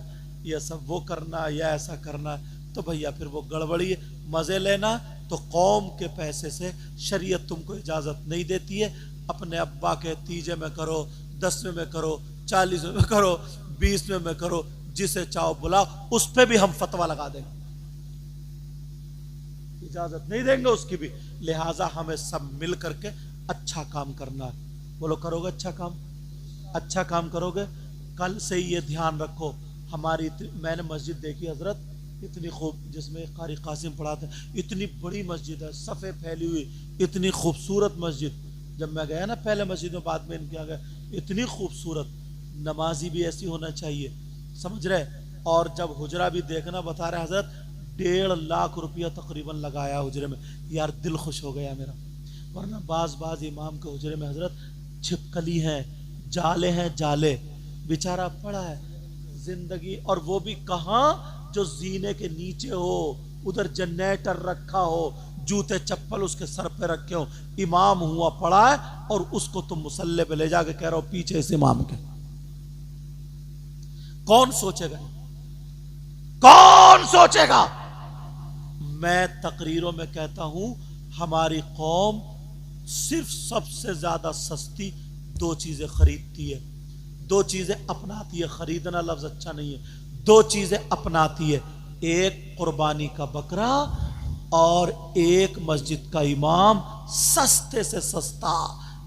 या सब वो करना या ऐसा करना, तो भैया फिर वो गड़बड़ी है। मजे लेना तो कौम के पैसे से शरीयत तुमको इजाजत नहीं देती है। अपने अब्बा के तीजे में करो, 10वें में करो, 40वें में करो, 20वें में करो, जिसे चाहो बुलाओ, उस पर भी हम फतवा लगा देंगे, इजाजत नहीं देंगे उसकी भी। लिहाजा हमें सब मिल करके अच्छा काम करना है। बोलो, करोगे अच्छा काम? अच्छा काम करोगे। कल से ये ध्यान रखो। हमारी मैंने मस्जिद देखी हजरत, इतनी खूब, जिसमें कारी कासिम पढ़ाते, इतनी बड़ी मस्जिद है, सफ़े फैली हुई, इतनी खूबसूरत मस्जिद। जब मैं गया ना पहले मस्जिद में, बाद में इनके आ गया, इतनी खूबसूरत। नमाजी भी ऐसी होना चाहिए, समझ रहे? और जब हुजरा भी देखना बता रहे हजरत, 1.5 लाख रुपया तकरीबन लगाया हुजरे में। यार दिल खुश हो गया मेरा। वरना बाज इमाम के हुजरे में हजरत छिपकली हैं, जाले हैं, जाले, बेचारा पड़ा है जिंदगी। और वो भी कहाँ, जो जीने के नीचे हो, उधर जनरेटर रखा हो, जूते चप्पल उसके सर पे रखे हो, इमाम हुआ पड़ा है, और उसको तुम मुसल्ले पे ले जाके कह रहे हो पीछे इस इमाम के। कौन सोचेगा? कौन सोचेगा? मैं तकरीरों में कहता हूं, हमारी कौम सिर्फ सबसे ज्यादा सस्ती 2 चीजें खरीदती है, 2 चीजें अपनाती है। खरीदना लफ्ज अच्छा नहीं है, 2 चीजें अपनाती है। एक कुर्बानी का बकरा और एक मस्जिद का इमाम, सस्ते से सस्ता,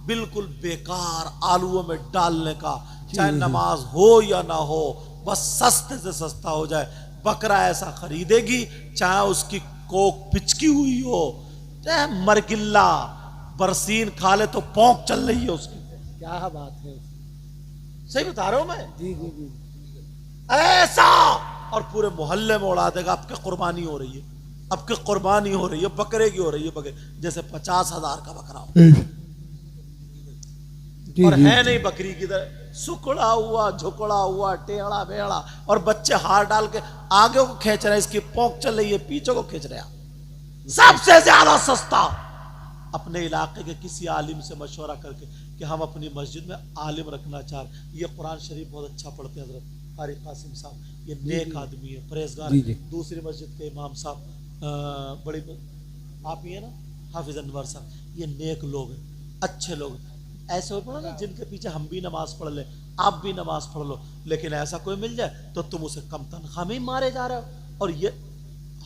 बिल्कुल बेकार, आलूओं में डालने का, चाहे नमाज हो या ना हो, बस सस्ते से सस्ता हो जाए। बकरा ऐसा खरीदेगी, चाहे उसकी कोक पिचकी हुई हो, चाहे मरगिल्ला बरसीन खा ले तो पौंक चल रही है उसकी। क्या बात है। सही बता रहा हूं मैं, जी जी जी ऐसा। और पूरे मोहल्ले में उड़ा देगा, आपकी कुर्बानी हो रही है, आपकी कुर्बानी हो रही है, बकरे की हो रही है, बकरे जैसे 50,000 का बकरा हो, जी और जी है नहीं बकरी की तरह, सुकड़ा हुआ, झुकड़ा हुआ, टेढ़ा बेड़ा, और बच्चे हार डाल के आगे को खींच रहे हैं, इसकी पोंक चल रही है, पीछे को खींच रहे हैं। सबसे ज्यादा सस्ता अपने इलाके के किसी आलिम से मशवरा करके कि हम अपनी मस्जिद में आलिम रखना चाह रहे हैं। ये कुरान शरीफ बहुत अच्छा पढ़ते हैं हजरत कारी कासिम साहब, ये नेक आदमी है, परहेजगार जी, है। जी। दूसरी मस्जिद के इमाम साहब बड़ी आप ही है ना, हाफिज अनवर साहब, ये नेक लोग हैं, अच्छे लोग हैं। ऐसे हो पड़ा ना जिनके पीछे हम भी नमाज पढ़ ले, आप भी नमाज पढ़ लो, लेकिन ऐसा कोई मिल जाए तो तुम उसे कम तनख्वाह में ही मारे जा रहे हो। और ये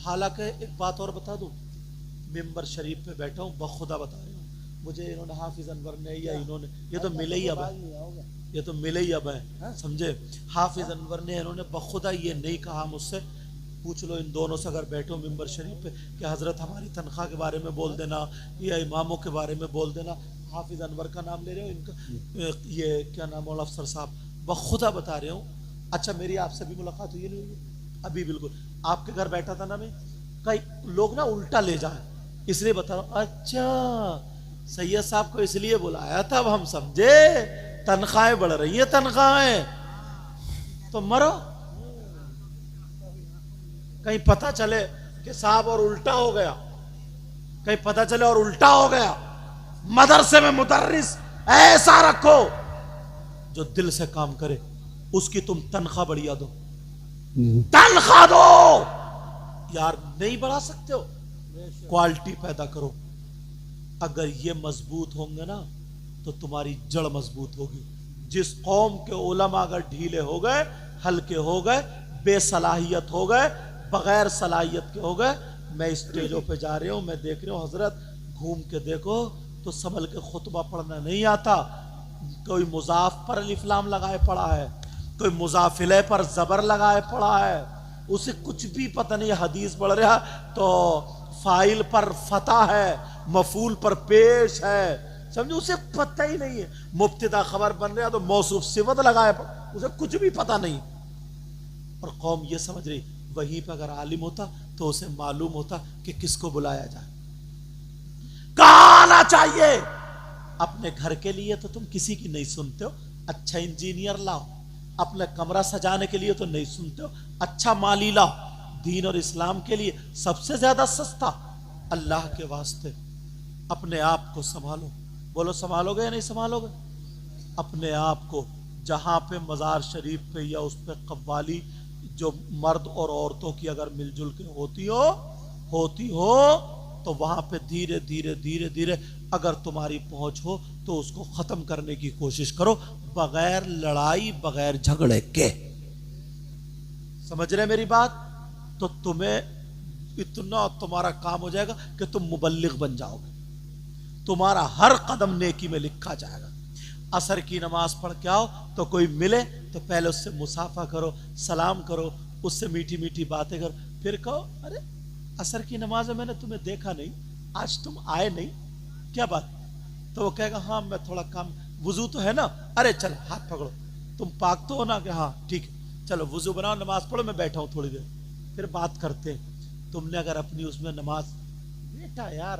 हालांकि एक बात और बता दूं, मिंबर शरीफ पे बैठा हूँ, बखुदा बता रहा हूँ, मुझे इन्होंने हाफिज अनवर ने या इन्होंने, ये तो मिले ही अब है, ये तो मिले ही अब है, समझे। हाफिज अनवर ने इन्होंने बखुदा ये नहीं कहा मुझसे, पूछ लो इन दोनों से अगर बैठो मिंबर शरीफ पे कि हजरत हमारी तनख्वाह के बारे में बोल देना या इमामों के बारे में बोल देना। हाफिज अनवर का नाम ले रहे हो, इनका ये क्या नाम है, अफसर साहब, बखुदा बता रहे हूँ। अच्छा मेरी आपसे भी मुलाकात हुई नहीं अभी, बिल्कुल आपके घर बैठा था ना मैं, कई लोग ना उल्टा ले जाए इसलिए बता रहा हूँ। अच्छा सैयद साहब को इसलिए बुलाया था, अब हम समझे तनख्वाहें बढ़ रही है, तनख्वाहें तो मरो, कहीं पता चले कि साहब और उल्टा हो गया, कहीं पता चले और उल्टा हो गया। मदरसे में मुदर्रिस ऐसा रखो जो दिल से काम करे, उसकी तुम तनख्वाह बढ़िया दो, तनख्वाह दो यार, नहीं बढ़ा सकते हो, क्वालिटी पैदा करो। अगर ये मजबूत होंगे ना तो तुम्हारी जड़ मजबूत होगी। जिस कौम के उलमा अगर ढीले हो गए, हल्के हो गए, बेसलाहियत हो गए, बगैर सलाहियत के हो गए, मैं स्टेजों पे जा रहा हूं, मैं देख रहा हूं हजरत, घूम के देखो तो संभल के खुतबा पढ़ना नहीं आता, कोई मुजाफ पर अलिफ्लाम लगाए पड़ा है, कोई मुजाफिले पर जबर लगाए पड़ा है, उसे कुछ भी पता नहीं। हदीस पढ़ रहा तो फाइल पर फतह है, मफूल पर पेश है, समझो, उसे पता ही नहीं है। मुब्तदा खबर बन रहा तो मौसूफ सिवत लगाए, उसे कुछ भी पता नहीं। और कौम ये समझ रही, वहीं पर अगर आलिम होता तो उसे मालूम होता कि किसको बुलाया जाए, कहाँ आना चाहिए। अपने घर के लिए तो तुम किसी की नहीं सुनते हो, अच्छा इंजीनियर लाओ। अपना कमरा सजाने के लिए तो नहीं सुनते हो, अच्छा माली लाओ। दीन और इस्लाम के लिए सबसे ज्यादा सस्ता, अल्लाह के वास्ते अपने आप को संभालो। बोलो संभालोगे या नहीं संभालोगे अपने आप को। जहां पे मजार शरीफ पे या उस पे कव्वाली जो मर्द और औरतों की अगर मिलजुल के होती हो तो वहां पे धीरे धीरे धीरे धीरे अगर तुम्हारी पहुंच हो तो उसको खत्म करने की कोशिश करो, बगैर लड़ाई, बगैर झगड़े के। समझ रहे मेरी बात? तो तुम्हें इतना तुम्हारा काम हो जाएगा कि तुम मुबल्लिग बन जाओगे, तुम्हारा हर कदम नेकी में लिखा जाएगा। असर की नमाज पढ़ के आओ तो कोई मिले तो पहले उससे मुसाफा करो, सलाम करो, उससे मीठी मीठी बातें करो, फिर कहो अरे असर की नमाज में मैंने तुम्हें देखा नहीं, आज तुम आए नहीं, क्या बात? तो वो कहेगा हाँ मैं थोड़ा काम, वुजू तो है ना, अरे चल हाथ पकड़ो, तुम पाक तो हो ना, कि हाँ ठीक है, चलो वुजू बनाओ, नमाज पढ़ो, मैं बैठा हूँ थोड़ी देर, फिर बात करते हैं। तुमने अगर अपनी उसमें नमाज, बेटा यार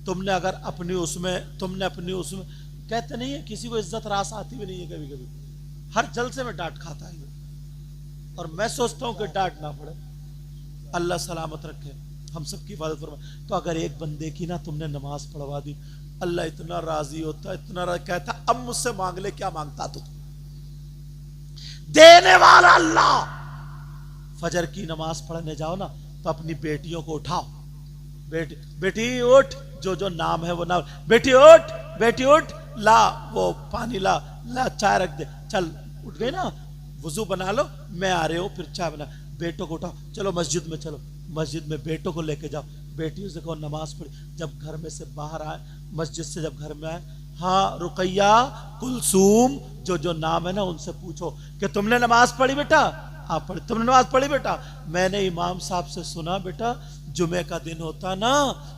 तुमने अगर अपनी उसमें कहते नहीं है किसी को इज्जत रास आती भी नहीं है, कभी कभी हर जलसे में डांट खाता है, और मैं सोचता हूं कि डांट ना पड़े, अल्लाह सलामत रखे, हम सब की हिफाजत फरमाए। तो अगर एक बंदे की ना तुमने नमाज पढ़वा दी, अल्लाह इतना राजी होता, कहता अब मुझसे मांग ले, क्या मांगता तू, देने वाला अल्लाह। फजर की नमाज पढ़ने जाओ ना तो अपनी बेटियों को उठाओ, बेटी उठ, जो नाम है वो नाम, बेटी उठ, ला वो पानी ला चाय रख दे, चल उठ गई ना, वुजू बना लो, मैं आ रहे हो, फिर चाय बना, बेटों को उठाओ, चलो मस्जिद में चलो, मस्जिद में बेटों को लेके जाओ, बेटियों से कहो नमाज पढ़ी, जब घर में से बाहर आए, मस्जिद से जब घर में आए, हाँ रुकैया, कुलसूम, जो नाम है ना उनसे पूछो कि तुमने नमाज पढ़ी बेटा? आप पढ़ी, तुमने नमाज पढ़ी बेटा? मैंने इमाम साहब से सुना बेटा जुमे का दिन होता ना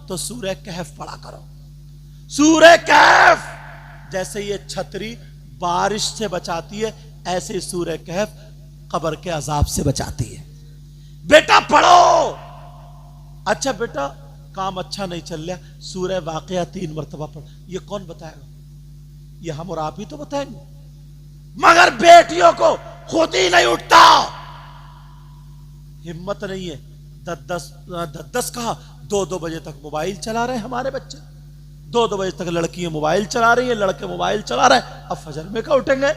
तो सूरह कहफ पढ़ा करो, सूरह कहफ। जैसे ये छतरी बारिश से बचाती है, ऐसे सूरह कहफ कब्र के अजाब से बचाती है। बेटा पढ़ो। अच्छा बेटा काम अच्छा नहीं चल रहा, सूरह वाक़िया 3 मरतबा पढ़। ये कौन बताएगा? ये हम और आप ही तो बताएंगे। मगर बेटियों को खुद ही नहीं उठता, हिम्मत नहीं है। 10 कहा 2-2 बजे तक मोबाइल चला रहे हैं हमारे बच्चे। 2-2 बजे तक लड़कियां मोबाइल चला रही हैं, लड़के मोबाइल चला रहे हैं। अब फजर में क्या उठेंगे?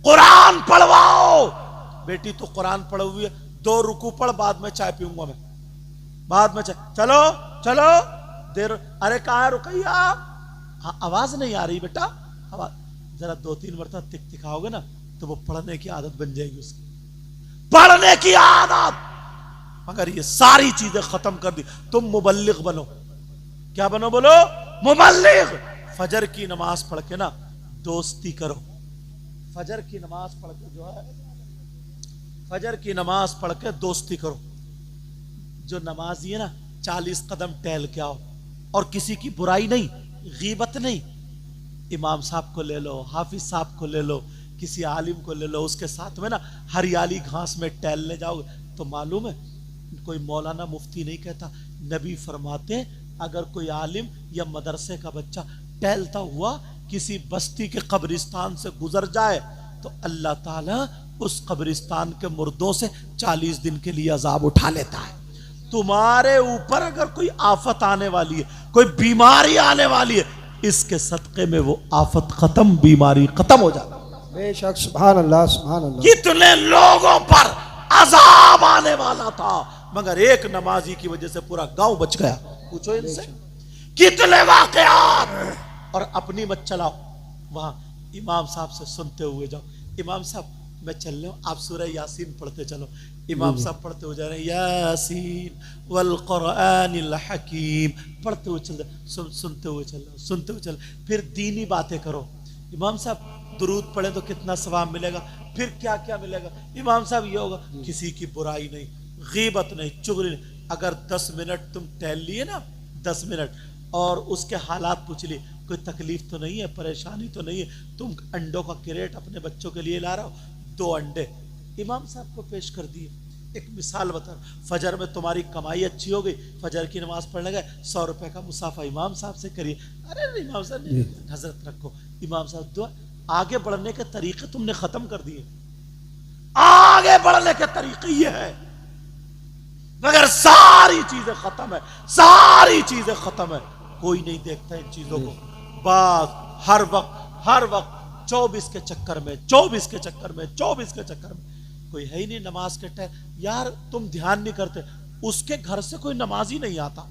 कुरान पढ़वाओ। बेटी तो कुरान पढ़ी हुई है, 2 रुकू पढ़, बाद में चाय पीऊंगा मैं, बाद में चाय। चलो चलो देर। अरे कहाँ है रुकैया? हाँ आवाज नहीं आ रही बेटा, आवाज। जरा 2-3 मरतबा तिखाओगे ना तो वो पढ़ने की आदत बन जाएगी उसकी, पढ़ने की आदत। मगर ये सारी चीजें खत्म कर दी। तुम मुबल्लिग बनो। क्या बनो? बोलो मुबल्लिग। फजर की नमाज पढ़ के ना दोस्ती करो। फजर की नमाज पढ़ के जो है, फजर की नमाज पढ़ के दोस्ती करो। जो नमाजी है ना 40 कदम टहल के आओ, और किसी की बुराई नहीं, गीबत नहीं। इमाम साहब को ले लो, हाफिज साहब को ले लो, किसी आलिम को ले लो, उसके साथ में ना हरियाली घास में टहलने जाओगे तो मालूम है, कोई मौलाना मुफ्ती नहीं कहता, नबी फरमाते हैं अगर कोई आलिम या मदरसे का बच्चा टहलता हुआ किसी बस्ती के कब्रिस्तान से गुजर जाए तो अल्लाह ताला उस कब्रिस्तान के मुर्दों से 40 दिन के लिए अजाब उठा लेता है। तुम्हारे ऊपर अगर कोई आफत आने वाली है, कोई बीमारी आने वाली है, इसके सदक़े में वो आफत खत्म, बीमारी खत्म हो जाती है। बेशक सुभान अल्लाह सुभान अल्लाह। कितने लोगों पर अजाब आने वाला था, मगर एक नमाजी की वजह से पूरा गांव बच गया। पूछो इनसे कितने वाकयात। और अपनी मत चलाओ, वहां इमाम साहब से सुनते हुए जाओ। इमाम साहब मैं चल रहा हूं, आप सूरह यासीन पढ़ते चलो। इमाम साहब पढ़ते हुए जा रहे हैं, यासीन वल कुरआनिल हकीम, पढ़ते हुए चल, सुनते हुए चलो, सुनते हुए चलो। फिर दीनी बातें करो। इमाम साहब दुरूद पढ़े तो कितना सवाब मिलेगा, फिर क्या क्या मिलेगा। इमाम साहब ये होगा, किसी की बुराई नहीं, गीबत नहीं, चुगली नहीं। अगर 10 मिनट तुम टहल लिए ना, 10 मिनट, और उसके हालात पूछ लिए, कोई तकलीफ तो नहीं है, परेशानी तो नहीं है, तुम अंडों का क्रेट अपने बच्चों के लिए ला रहे हो, 2 अंडे इमाम साहब को पेश कर दिए। एक मिसाल बता, फजर में तुम्हारी कमाई अच्छी हो गई, फजर की नमाज पढ़ने गए, 100 रुपए का मुसाफा इमाम साहब से करिए। अरे इमाम साहब हजरत रखो, इमाम साहब दुआ। आगे बढ़ने के तरीके तुमने खत्म कर दिए। आगे बढ़ने के तरीके ये है, मगर सारी चीजें खत्म है, सारी चीजें खत्म है। कोई नहीं देखता इन चीजों को। बात हर वक्त 24 के चक्कर में, 24 के चक्कर में, 24 के चक्कर में। कोई है ही नहीं नमाज के टाइम। यार तुम ध्यान नहीं करते, उसके घर से कोई नमाजी नहीं आता,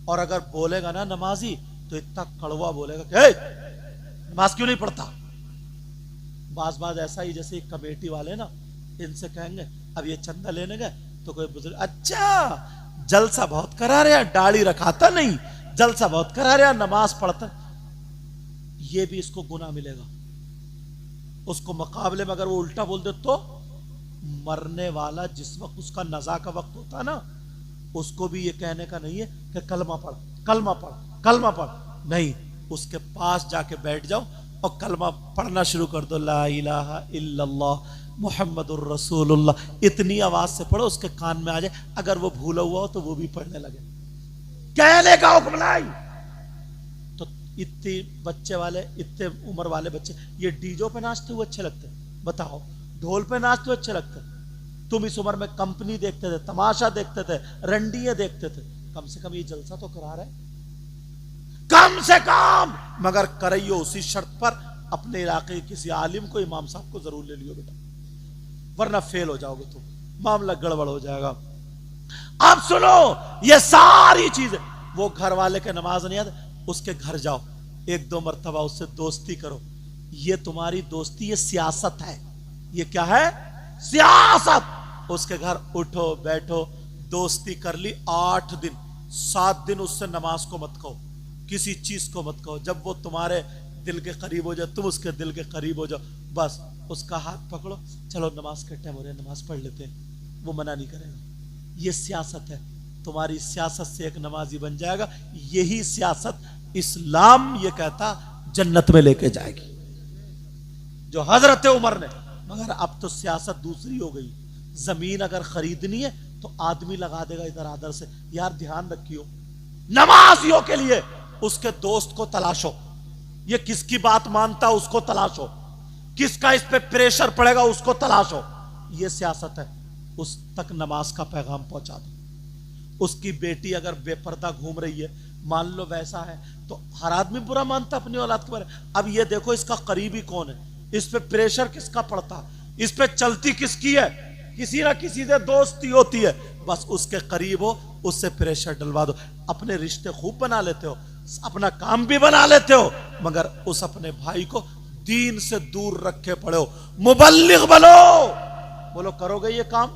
और अगर बोलेगा ना नमाजी तो इतना कड़वा बोलेगा कि नमाज क्यों नहीं पढ़ता। बाज ऐसा ही, जैसे कमेटी वाले ना, इनसे कहेंगे अब ये चंदा लेने गए तो कोई बुजुर्ग, अच्छा जलसा बहुत करा रहा, दाढ़ी रखाता नहीं, जलसा बहुत करा रहा, नमाज पढ़ता, ये भी इसको गुनाह मिलेगा। उसको मुकाबले में अगर वो उल्टा बोल दे तो मरने वाला जिस वक्त उसका नज़ा का वक्त होता है ना, उसको भी ये कहने का नहीं है कि कलमा पढ़, कलमा पढ़, कलमा पढ़। नहीं, उसके पास जाके बैठ जाओ और कलमा पढ़ना शुरू कर दो, ला इलाहा इल्लल्लाह मुहम्मदुर रसूलुल्लाह। इतनी आवाज से पढ़ो उसके कान में आ जाए, अगर वो भूला हुआ हो तो वो भी पढ़ने लगे। कहने का हुक्म नहीं। तो इतने बच्चे वाले, इतने उम्र वाले बच्चे ये डीजो पे नाचते हुए अच्छे लगते? बताओ, ढोल पे नाचते हुए अच्छे लगते? तुम इस उम्र में कंपनी देखते थे, तमाशा देखते थे, रंडिये देखते थे, कम से कम ये जलसा तो करा रहे, कम से कम। मगर करियो उसी शर्त पर अपने इलाके के किसी आलिम को, इमाम साहब को जरूर ले लियो बेटा, वरना फेल हो जाओगे तुम, मामला गड़बड़ हो जाएगा। अब सुनो, ये सारी चीजें, वो घर वाले के नमाज नहीं आते, उसके घर जाओ, 1-2 मरतबा उससे दोस्ती करो। ये तुम्हारी दोस्ती, ये सियासत है। ये क्या है? सियासत। उसके घर उठो बैठो, दोस्ती कर ली 8 दिन, 7 दिन उससे नमाज को मत कहो, किसी चीज को मत कहो। जब वो तुम्हारे दिल के करीब हो जाए, तुम उसके दिल के करीब हो जाओ, बस उसका हाथ पकड़ो, चलो नमाज का टाइम हो रहा है, नमाज पढ़ लेते हैं, वो मना नहीं करेगा। ये सियासत है। तुम्हारी सियासत से एक नमाजी बन जाएगा। यही सियासत इस्लाम ये कहता जन्नत में लेके जाएगी। जो हजरत उमर ने। मगर अब तो सियासत दूसरी हो गई। जमीन अगर खरीदनी है तो आदमी लगा देगा इधर आधर से। यार ध्यान रखियो, नमाजियों के लिए उसके दोस्त को तलाशो, ये किसकी बात मानता उसको तलाशो, किसका इस पे प्रेशर पड़ेगा उसको तलाशो। ये सियासत है। उस तक नमाज का पैगाम पहुंचा दो। उसकी बेटी अगर बेपर्दा घूम रही है, मान लो वैसा है, तो हर आदमी बुरा मानता अपनी औलाद के बारे में। अब ये देखो इसका करीबी कौन है, इस पे प्रेशर किसका पड़ता, इस पे चलती किसकी है, किसी ना किसी से दोस्ती होती है, बस उसके करीब हो, उससे प्रेशर डलवा दो। अपने रिश्ते खूब बना लेते हो, अपना काम भी बना लेते हो, मगर उस अपने भाई को दीन से दूर रखे पड़े हो। मुबल्लिग बनो। बोलो करोगे ये काम,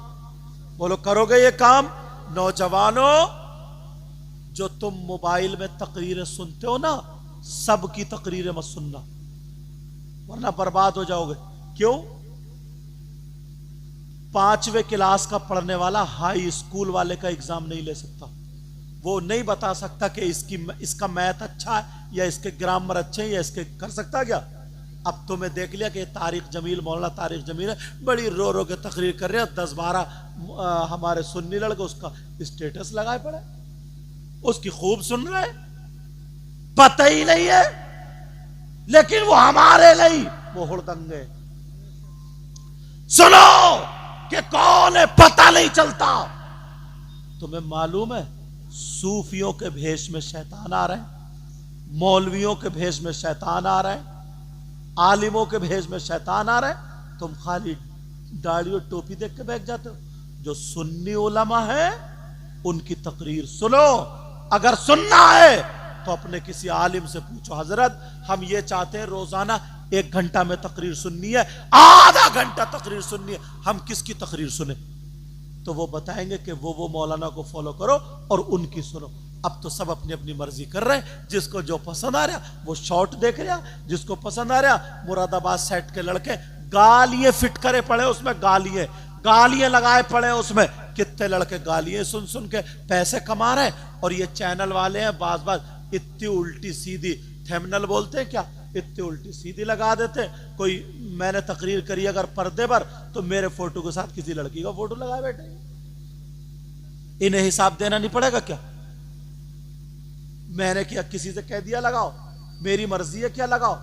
बोलो करोगे ये काम। नौजवानों, जो तुम मोबाइल में तकरीरें सुनते हो ना, सबकी तकरीरें मत सुनना, वरना बर्बाद हो जाओगे। क्यों? 5वीं क्लास का पढ़ने वाला हाई स्कूल वाले का एग्जाम नहीं ले सकता। वो नहीं बता सकता कि इसका मैथ अच्छा है या इसके ग्रामर अच्छे हैं या इसके कर सकता क्या? अब तो मैं देख लिया कि तारिक जमील, मौलाना तारिक जमील है, बड़ी रो रो के तकरीर कर रहे हैं। 10-12 हमारे सुन्नी लड़के उसका स्टेटस लगाए पड़े, उसकी खूब सुन रहे, पता ही नहीं है, लेकिन वो हमारे नहीं, वो हुड़दंगे। सुनो कि कौन है पता नहीं चलता। तुम्हें मालूम है सूफियों के भेष में शैतान आ रहे हैं, मौलवियों के भेष में शैतान आ रहे हैं, आलिमों के भेष में शैतान आ रहे हैं। तुम खाली दाढ़ी और टोपी देख के बैठ जाते हो। जो सुन्नी उलमा है उनकी तकरीर सुनो। अगर सुनना है तो अपने किसी आलिम से पूछो, हजरत हम ये चाहते हैं रोजाना 1 घंटा में तकरीर सुननी है, आधा घंटा तकरीर सुननी है, हम किसकी तकरीर सुने? तो वो बताएंगे कि वो मौलाना को फॉलो करो और उनकी सुनो। अब तो सब अपनी अपनी मर्जी कर रहे हैं, जिसको जो पसंद आ रहा वो शॉर्ट देख रहा, जिसको पसंद आ रहा। मुरादाबाद सेट के लड़के गालियां फिट करे पड़े, उसमें गालियां लगाए पड़े, उसमें कितने लड़के गालियां सुन सुन के पैसे कमा रहे हैं। और ये चैनल वाले हैं बाज इतनी उल्टी सीधी थंबनेल बोलते हैं क्या, इतनी उल्टी सीधी लगा देते हैं। कोई मैंने तकरीर करी अगर पर्दे पर, तो मेरे फोटो के साथ किसी लड़की का फोटो लगाए बैठे। इन्हें हिसाब देना नहीं पड़ेगा क्या? मैंने क्या किसी से कह दिया लगाओ, मेरी मर्जी है क्या लगाओ।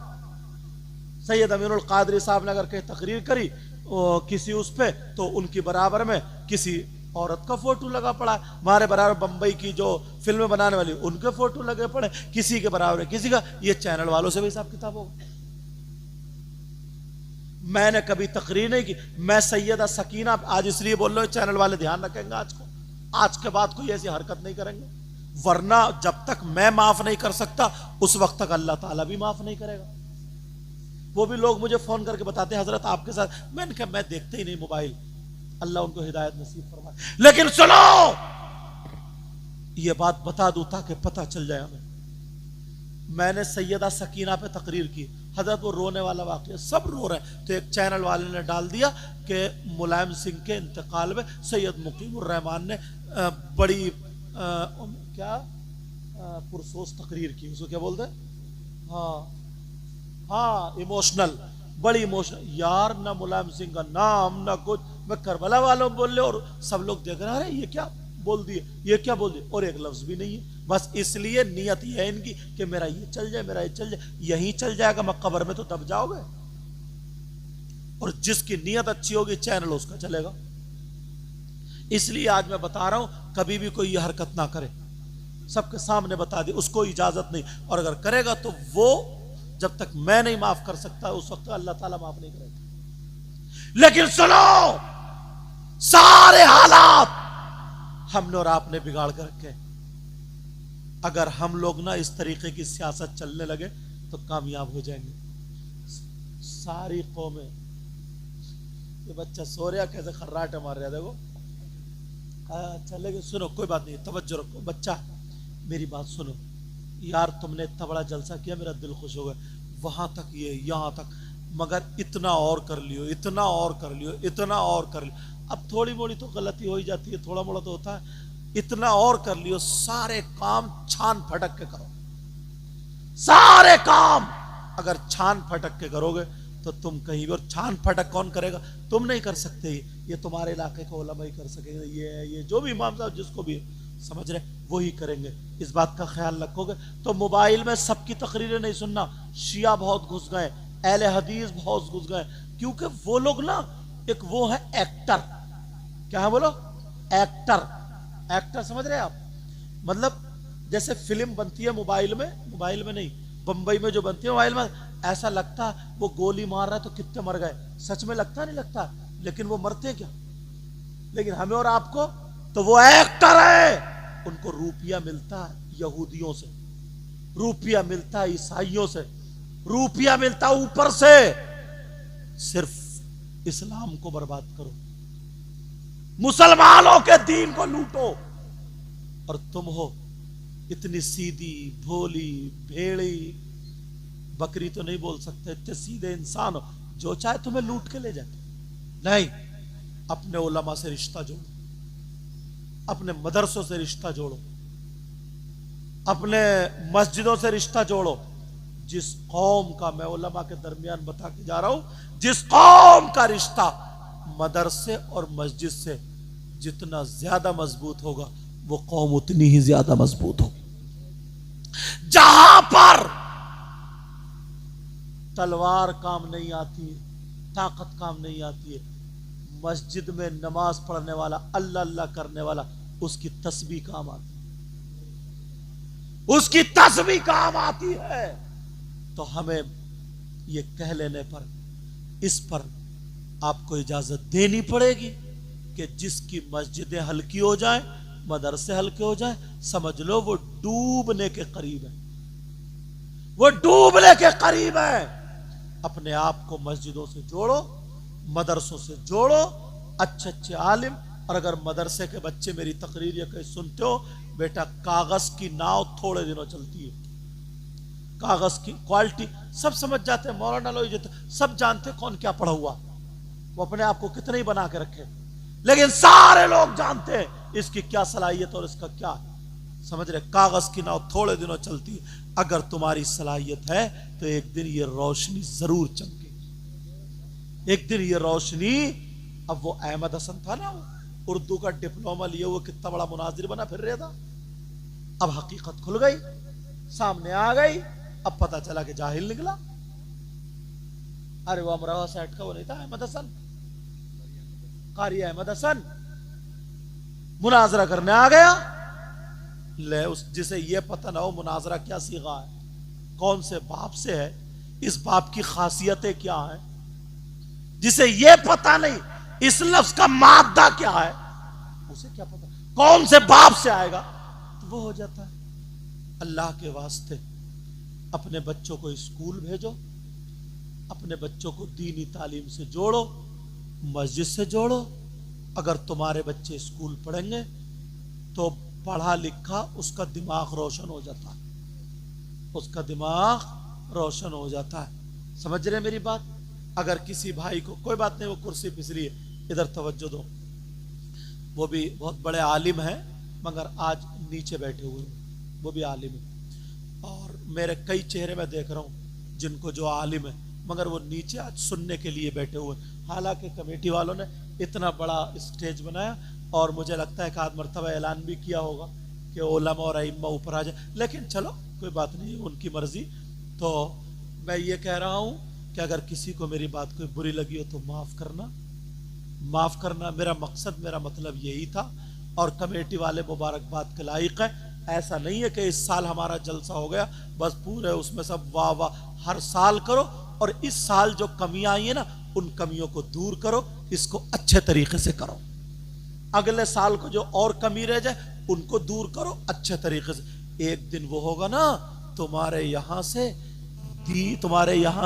सैयद अमीनुल कादरी साहब ने अगर कहीं तकरीर करी किसी उस पे, तो उनकी बराबर में किसी औरत का फोटो लगा पड़ा। हमारे बराबर बंबई की जो फिल्में बनाने वाली उनके फोटो लगे पड़े, किसी के बराबर है किसी का। ये चैनल वालों से भी हिसाब किताब होगा। मैंने कभी तकरीर नहीं की। मैं सैयदा सकीना आज इसलिए बोल रहा हूं, चैनल वाले ध्यान रखेंगे आज के बाद कोई ऐसी हरकत नहीं करेंगे, वरना जब तक मैं माफ नहीं कर सकता उस वक्त तक अल्लाह ताला भी माफ नहीं करेगा। वो भी लोग मुझे फोन करके बताते हैं हजरत आपके साथ, मैंने कहा मैं देखते ही नहीं मोबाइल, अल्लाह उनको हिदायत नसीब फरमाए। लेकिन सुनो, ये बात बता दूं ताकि पता चल जाए हमें। मैंने सैयदा सकीना पे तकरीर की, हजरत वो रोने वाला वाकया, सब रो रहे हैं, तो एक चैनल वाले ने डाल दिया कि मुलायम सिंह के इंतकाल में सैयद मुकीमुर रहमान ने बड़ी पुरसोस तकरीर की, उसको क्या बोलते हैं, हाँ इमोशनल, बड़ी इमोशनल। यार ना मुलायम सिंह का नाम ना कुछ, मैं करबला वालों बोल रहे और सब लोग देख रहे हैं ये क्या बोल दिए, ये क्या बोल दिए, और एक लफ्ज भी नहीं है। बस इसलिए नियत ये है इनकी कि मेरा ये चल जाए, मेरा ये चल जाए। यही चल जाएगा, मैं कब्र में तो दब जाओगे। और जिसकी नियत अच्छी होगी चैनल उसका चलेगा। इसलिए आज मैं बता रहा हूं, कभी भी कोई ये हरकत ना करे, सबके सामने बता दी, उसको इजाजत नहीं। और अगर करेगा तो वो जब तक मैं नहीं माफ कर सकता उस वक्त अल्लाह ताला माफ नहीं करेगा। लेकिन सुनो, सारे हालात हमने और आपने बिगाड़ कर रखे। अगर हम लोग ना इस तरीके की सियासत चलने लगे तो कामयाब हो जाएंगे। सारी कौमें, ये बच्चा सो रहा कैसे खर्राटे मार रहा, देखो। अच्छा लेकिन सुनो, कोई बात नहीं, तवज्जो रखो। बच्चा मेरी बात सुनो यार, तुमने इतना बड़ा जलसा किया, मेरा दिल खुश हो गया, वहां तक ये यहां तक, मगर इतना और कर लियो, इतना और कर लियो, इतना और कर लियो। अब थोड़ी मोड़ी तो गलती हो ही जाती है, थोड़ा मोड़ा तो होता है, इतना और कर लियो। सारे काम छान फटक के करो, सारे काम अगर छान फटक के करोगे तो तुम कहीं भी, और छान फटक कौन करेगा? तुम नहीं कर सकते, ये तुम्हारे इलाके का उलमा ही कर सकेंगे, ये जो भी इमाम साहब जिसको भी समझ रहे वो ही करेंगे। इस बात का ख्याल रखोगे तो मोबाइल में सबकी तकरीरें नहीं सुनना। शिया बहुत घुस गए, अहले हदीस बहुत घुस गए, क्योंकि वो लोग ना एक वो है एक्टर। क्या है बोलो? एक्टर। एक्टर समझ रहे आप? मतलब जैसे फिल्म बनती है मोबाइल में नहीं, बंबई में जो बनती है मोबाइल में, ऐसा लगता वो गोली मार रहा है तो कितने मर गए, सच में लगता नहीं लगता, लेकिन वो मरते क्या? लेकिन हमें और आपको तो वो एक्टर है। उनको रुपया मिलता है यहूदियों से, रुपया मिलता है ईसाइयों से, रुपया मिलता है ऊपर से। सिर्फ इस्लाम को बर्बाद करो, मुसलमानों के दीन को लूटो, और तुम हो इतनी सीधी भोली भेड़ी, बकरी तो नहीं बोल सकते, इतने सीधे इंसान हो जो चाहे तुम्हें लूट के ले जाए। नहीं, अपने उलमा से रिश्ता जोड़ो, अपने मदरसों से रिश्ता जोड़ो, अपने मस्जिदों से रिश्ता जोड़ो। जिस कौम का, मैं उलमा के दरमियान बता के जा रहा हूं, जिस कौम का रिश्ता मदरसे और मस्जिद से जितना ज्यादा मजबूत होगा, वो कौम उतनी ही ज्यादा मजबूत होगी। जहां पर तलवार काम नहीं आती है, ताकत काम नहीं आती है, मस्जिद में नमाज पढ़ने वाला, अल्लाह अल्लाह करने वाला, उसकी तस्बीह काम आती है, उसकी तस्बीह काम आती है। तो हमें ये कह लेने पर, इस पर आपको इजाजत देनी पड़ेगी कि जिसकी मस्जिदें हल्की हो जाएं, मदरसे हल्के हो जाएं, समझ लो वो डूबने के करीब है, वो डूबने के करीब है। अपने आप को मस्जिदों से जोड़ो, मदरसों से जोड़ो, अच्छे अच्छे आलिम। और अगर मदरसे के बच्चे मेरी तकरीर या कहीं सुनते हो, बेटा कागज की नाव थोड़े दिनों चलती है, कागज की क्वालिटी सब समझ जाते हैं, मौलाना लोग सब जानते कौन क्या पढ़ा हुआ, वो अपने आप को कितने ही बना के रखे, लेकिन सारे लोग जानते हैं इसकी क्या सलाहियत और इसका क्या है। समझ रहे? कागज की नाव थोड़े दिनों चलती है, अगर तुम्हारी सलाहियत है तो एक दिन ये रोशनी जरूर चमकेगी, एक दिन ये रोशनी। अब वो अहमद हसन था ना, उर्दू का डिप्लोमा लिए वो कितना बड़ा मुनाजिर बना फिर रहा था, अब हकीकत खुल गई, सामने आ गई, अब पता चला कि जाहिल निकला। अरे वो अमरावा सेट का वो नहीं था अहमद हसन, कारी अहमद हसन, मुनाजरा करने आ गया। ले उस जिसे ये पता ना हो मुनाजरा क्या सीगा है, कौन से बाप से है, इस बाप की खासियतें क्या है, जिसे ये पता नहीं इस लफ्ज का मादा क्या है, उसे क्या पता कौन से बाप से आएगा, तो वो हो जाता है। अल्लाह के वास्ते अपने बच्चों को स्कूल भेजो, अपने बच्चों को दीनी तालीम से जोड़ो, मस्जिद से जोड़ो। अगर तुम्हारे बच्चे स्कूल पढ़ेंगे तो पढ़ा लिखा उसका दिमाग रोशन हो जाता है, उसका दिमाग रोशन हो जाता है। समझ रहे मेरी बात? अगर किसी भाई को, कोई बात नहीं, वो कुर्सी फिसली है, इधर तवज्जो दो, वो भी बहुत बड़े आलिम हैं मगर आज नीचे बैठे हुए हैं, वो भी आलिम है। और मेरे कई चेहरे में देख रहा हूँ जिनको जो आलिम है मगर वो नीचे आज सुनने के लिए बैठे हुए। हालांकि कमेटी वालों ने इतना बड़ा स्टेज बनाया और मुझे लगता है कि आध मरतबा ऐलान भी किया होगा कि उलमा और अइम्मा ऊपर आ जाए, लेकिन चलो कोई बात नहीं, उनकी मर्जी। तो मैं ये कह रहा हूँ कि अगर किसी को मेरी बात कोई बुरी लगी हो तो माफ़ करना, माफ़ करना। मेरा मकसद, मेरा मतलब यही था। और कमेटी वाले मुबारकबाद के लायक हैं। ऐसा नहीं है कि इस साल हमारा जलसा हो गया बस पूरे उसमें सब वाह वाह, हर साल करो। और इस साल जो कमियां आई है ना, उन कमियों को दूर करो, इसको अच्छे तरीके से करो। अगले साल को जो और कमी रह जाए उनको दूर करो अच्छे तरीके से। एक दिन वो होगा ना तुम्हारे यहाँ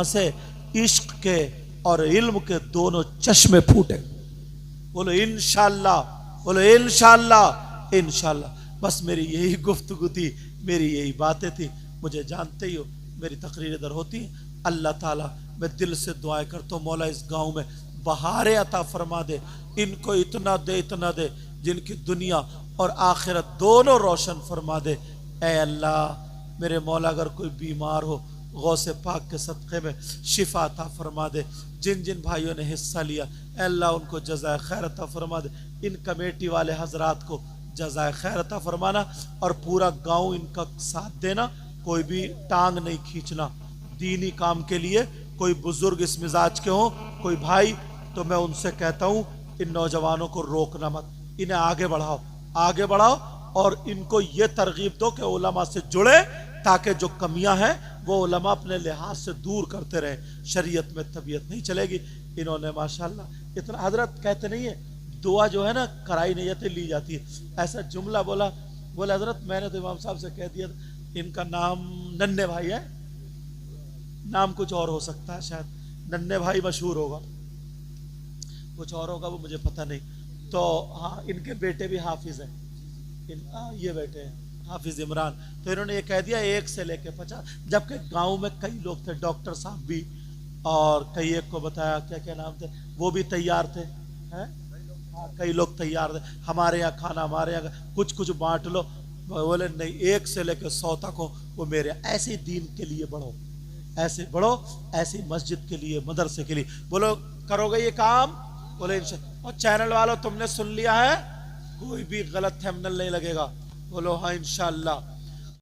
से इश्क के और इल्म के दोनों चश्मे फूटे। बोलो इंशाअल्लाह, बोलो इंशाअल्लाह, इंशाअल्लाह। बस मेरी यही गुफ्तगू थी, मेरी यही बातें थी। मुझे जानते ही हो मेरी तकरीर इधर होती है। अल्लाह ताला, मैं दिल से दुआएं करता हूँ, मौला इस गांव में बहारे अता फरमा दे, इनको इतना दे जिनकी दुनिया और आखिरत दोनों रोशन फरमा दे। ऐ अल्लाह मेरे मौला, अगर कोई बीमार हो गौसे पाक के सदक़े में शिफा अता फरमा दे। जिन जिन भाइयों ने हिस्सा लिया अल्लाह उनको जज़ाए खैर अता फरमा दे। इन कमेटी वाले हजरात को जज़ाए खैर अता फरमाना और पूरा गांव इनका साथ देना। कोई भी टांग नहीं खींचना दीनी काम के लिए। कोई बुजुर्ग इस मिजाज के हो, कोई भाई, तो मैं उनसे कहता हूँ इन नौजवानों को रोकना मत, इन्हें आगे बढ़ाओ, आगे बढ़ाओ और इनको ये तरगीब दो कि उलमा से जुड़े, ताकि जो कमियां हैं वो उलमा अपने लिहाज से दूर करते रहे। शरीयत में तबीयत नहीं चलेगी। इन्होंने माशाल्लाह इतना, हजरत कहते नहीं है दुआ जो है ना कराई नियतें ली जाती है, ऐसा जुमला बोला। बोले हजरत मैंने तो इमाम साहब से कह दिया इनका नाम नन्हे भाई है, नाम कुछ और हो सकता है, शायद नन्हे भाई मशहूर होगा, कुछ और होगा वो मुझे पता नहीं। तो हाँ, इनके बेटे भी हाफिज हैं, ये बेटे हैं हाफिज इमरान। तो इन्होंने ये कह दिया 1 से लेके 50, जबकि गांव में कई लोग थे, डॉक्टर साहब भी, और कई एक को बताया क्या क्या नाम थे, वो भी तैयार थे, हैं? हाँ, कई लोग तैयार थे, हमारे यहाँ खाना, हमारे यहाँ कुछ कुछ बांट लो। बोले नहीं, 1 से लेकर 100 तक हो वो मेरे। ऐसे दीन के लिए बढ़ो, ऐसे बढ़ो, ऐसी मस्जिद के लिए, मदरसे के लिए। बोलो करोगे ये काम? बोले इंशाअल्लाह। और चैनल वालों तुमने सुन लिया है, कोई भी गलत थंबनेल नहीं लगेगा। बोलो हाँ इंशाअल्लाह।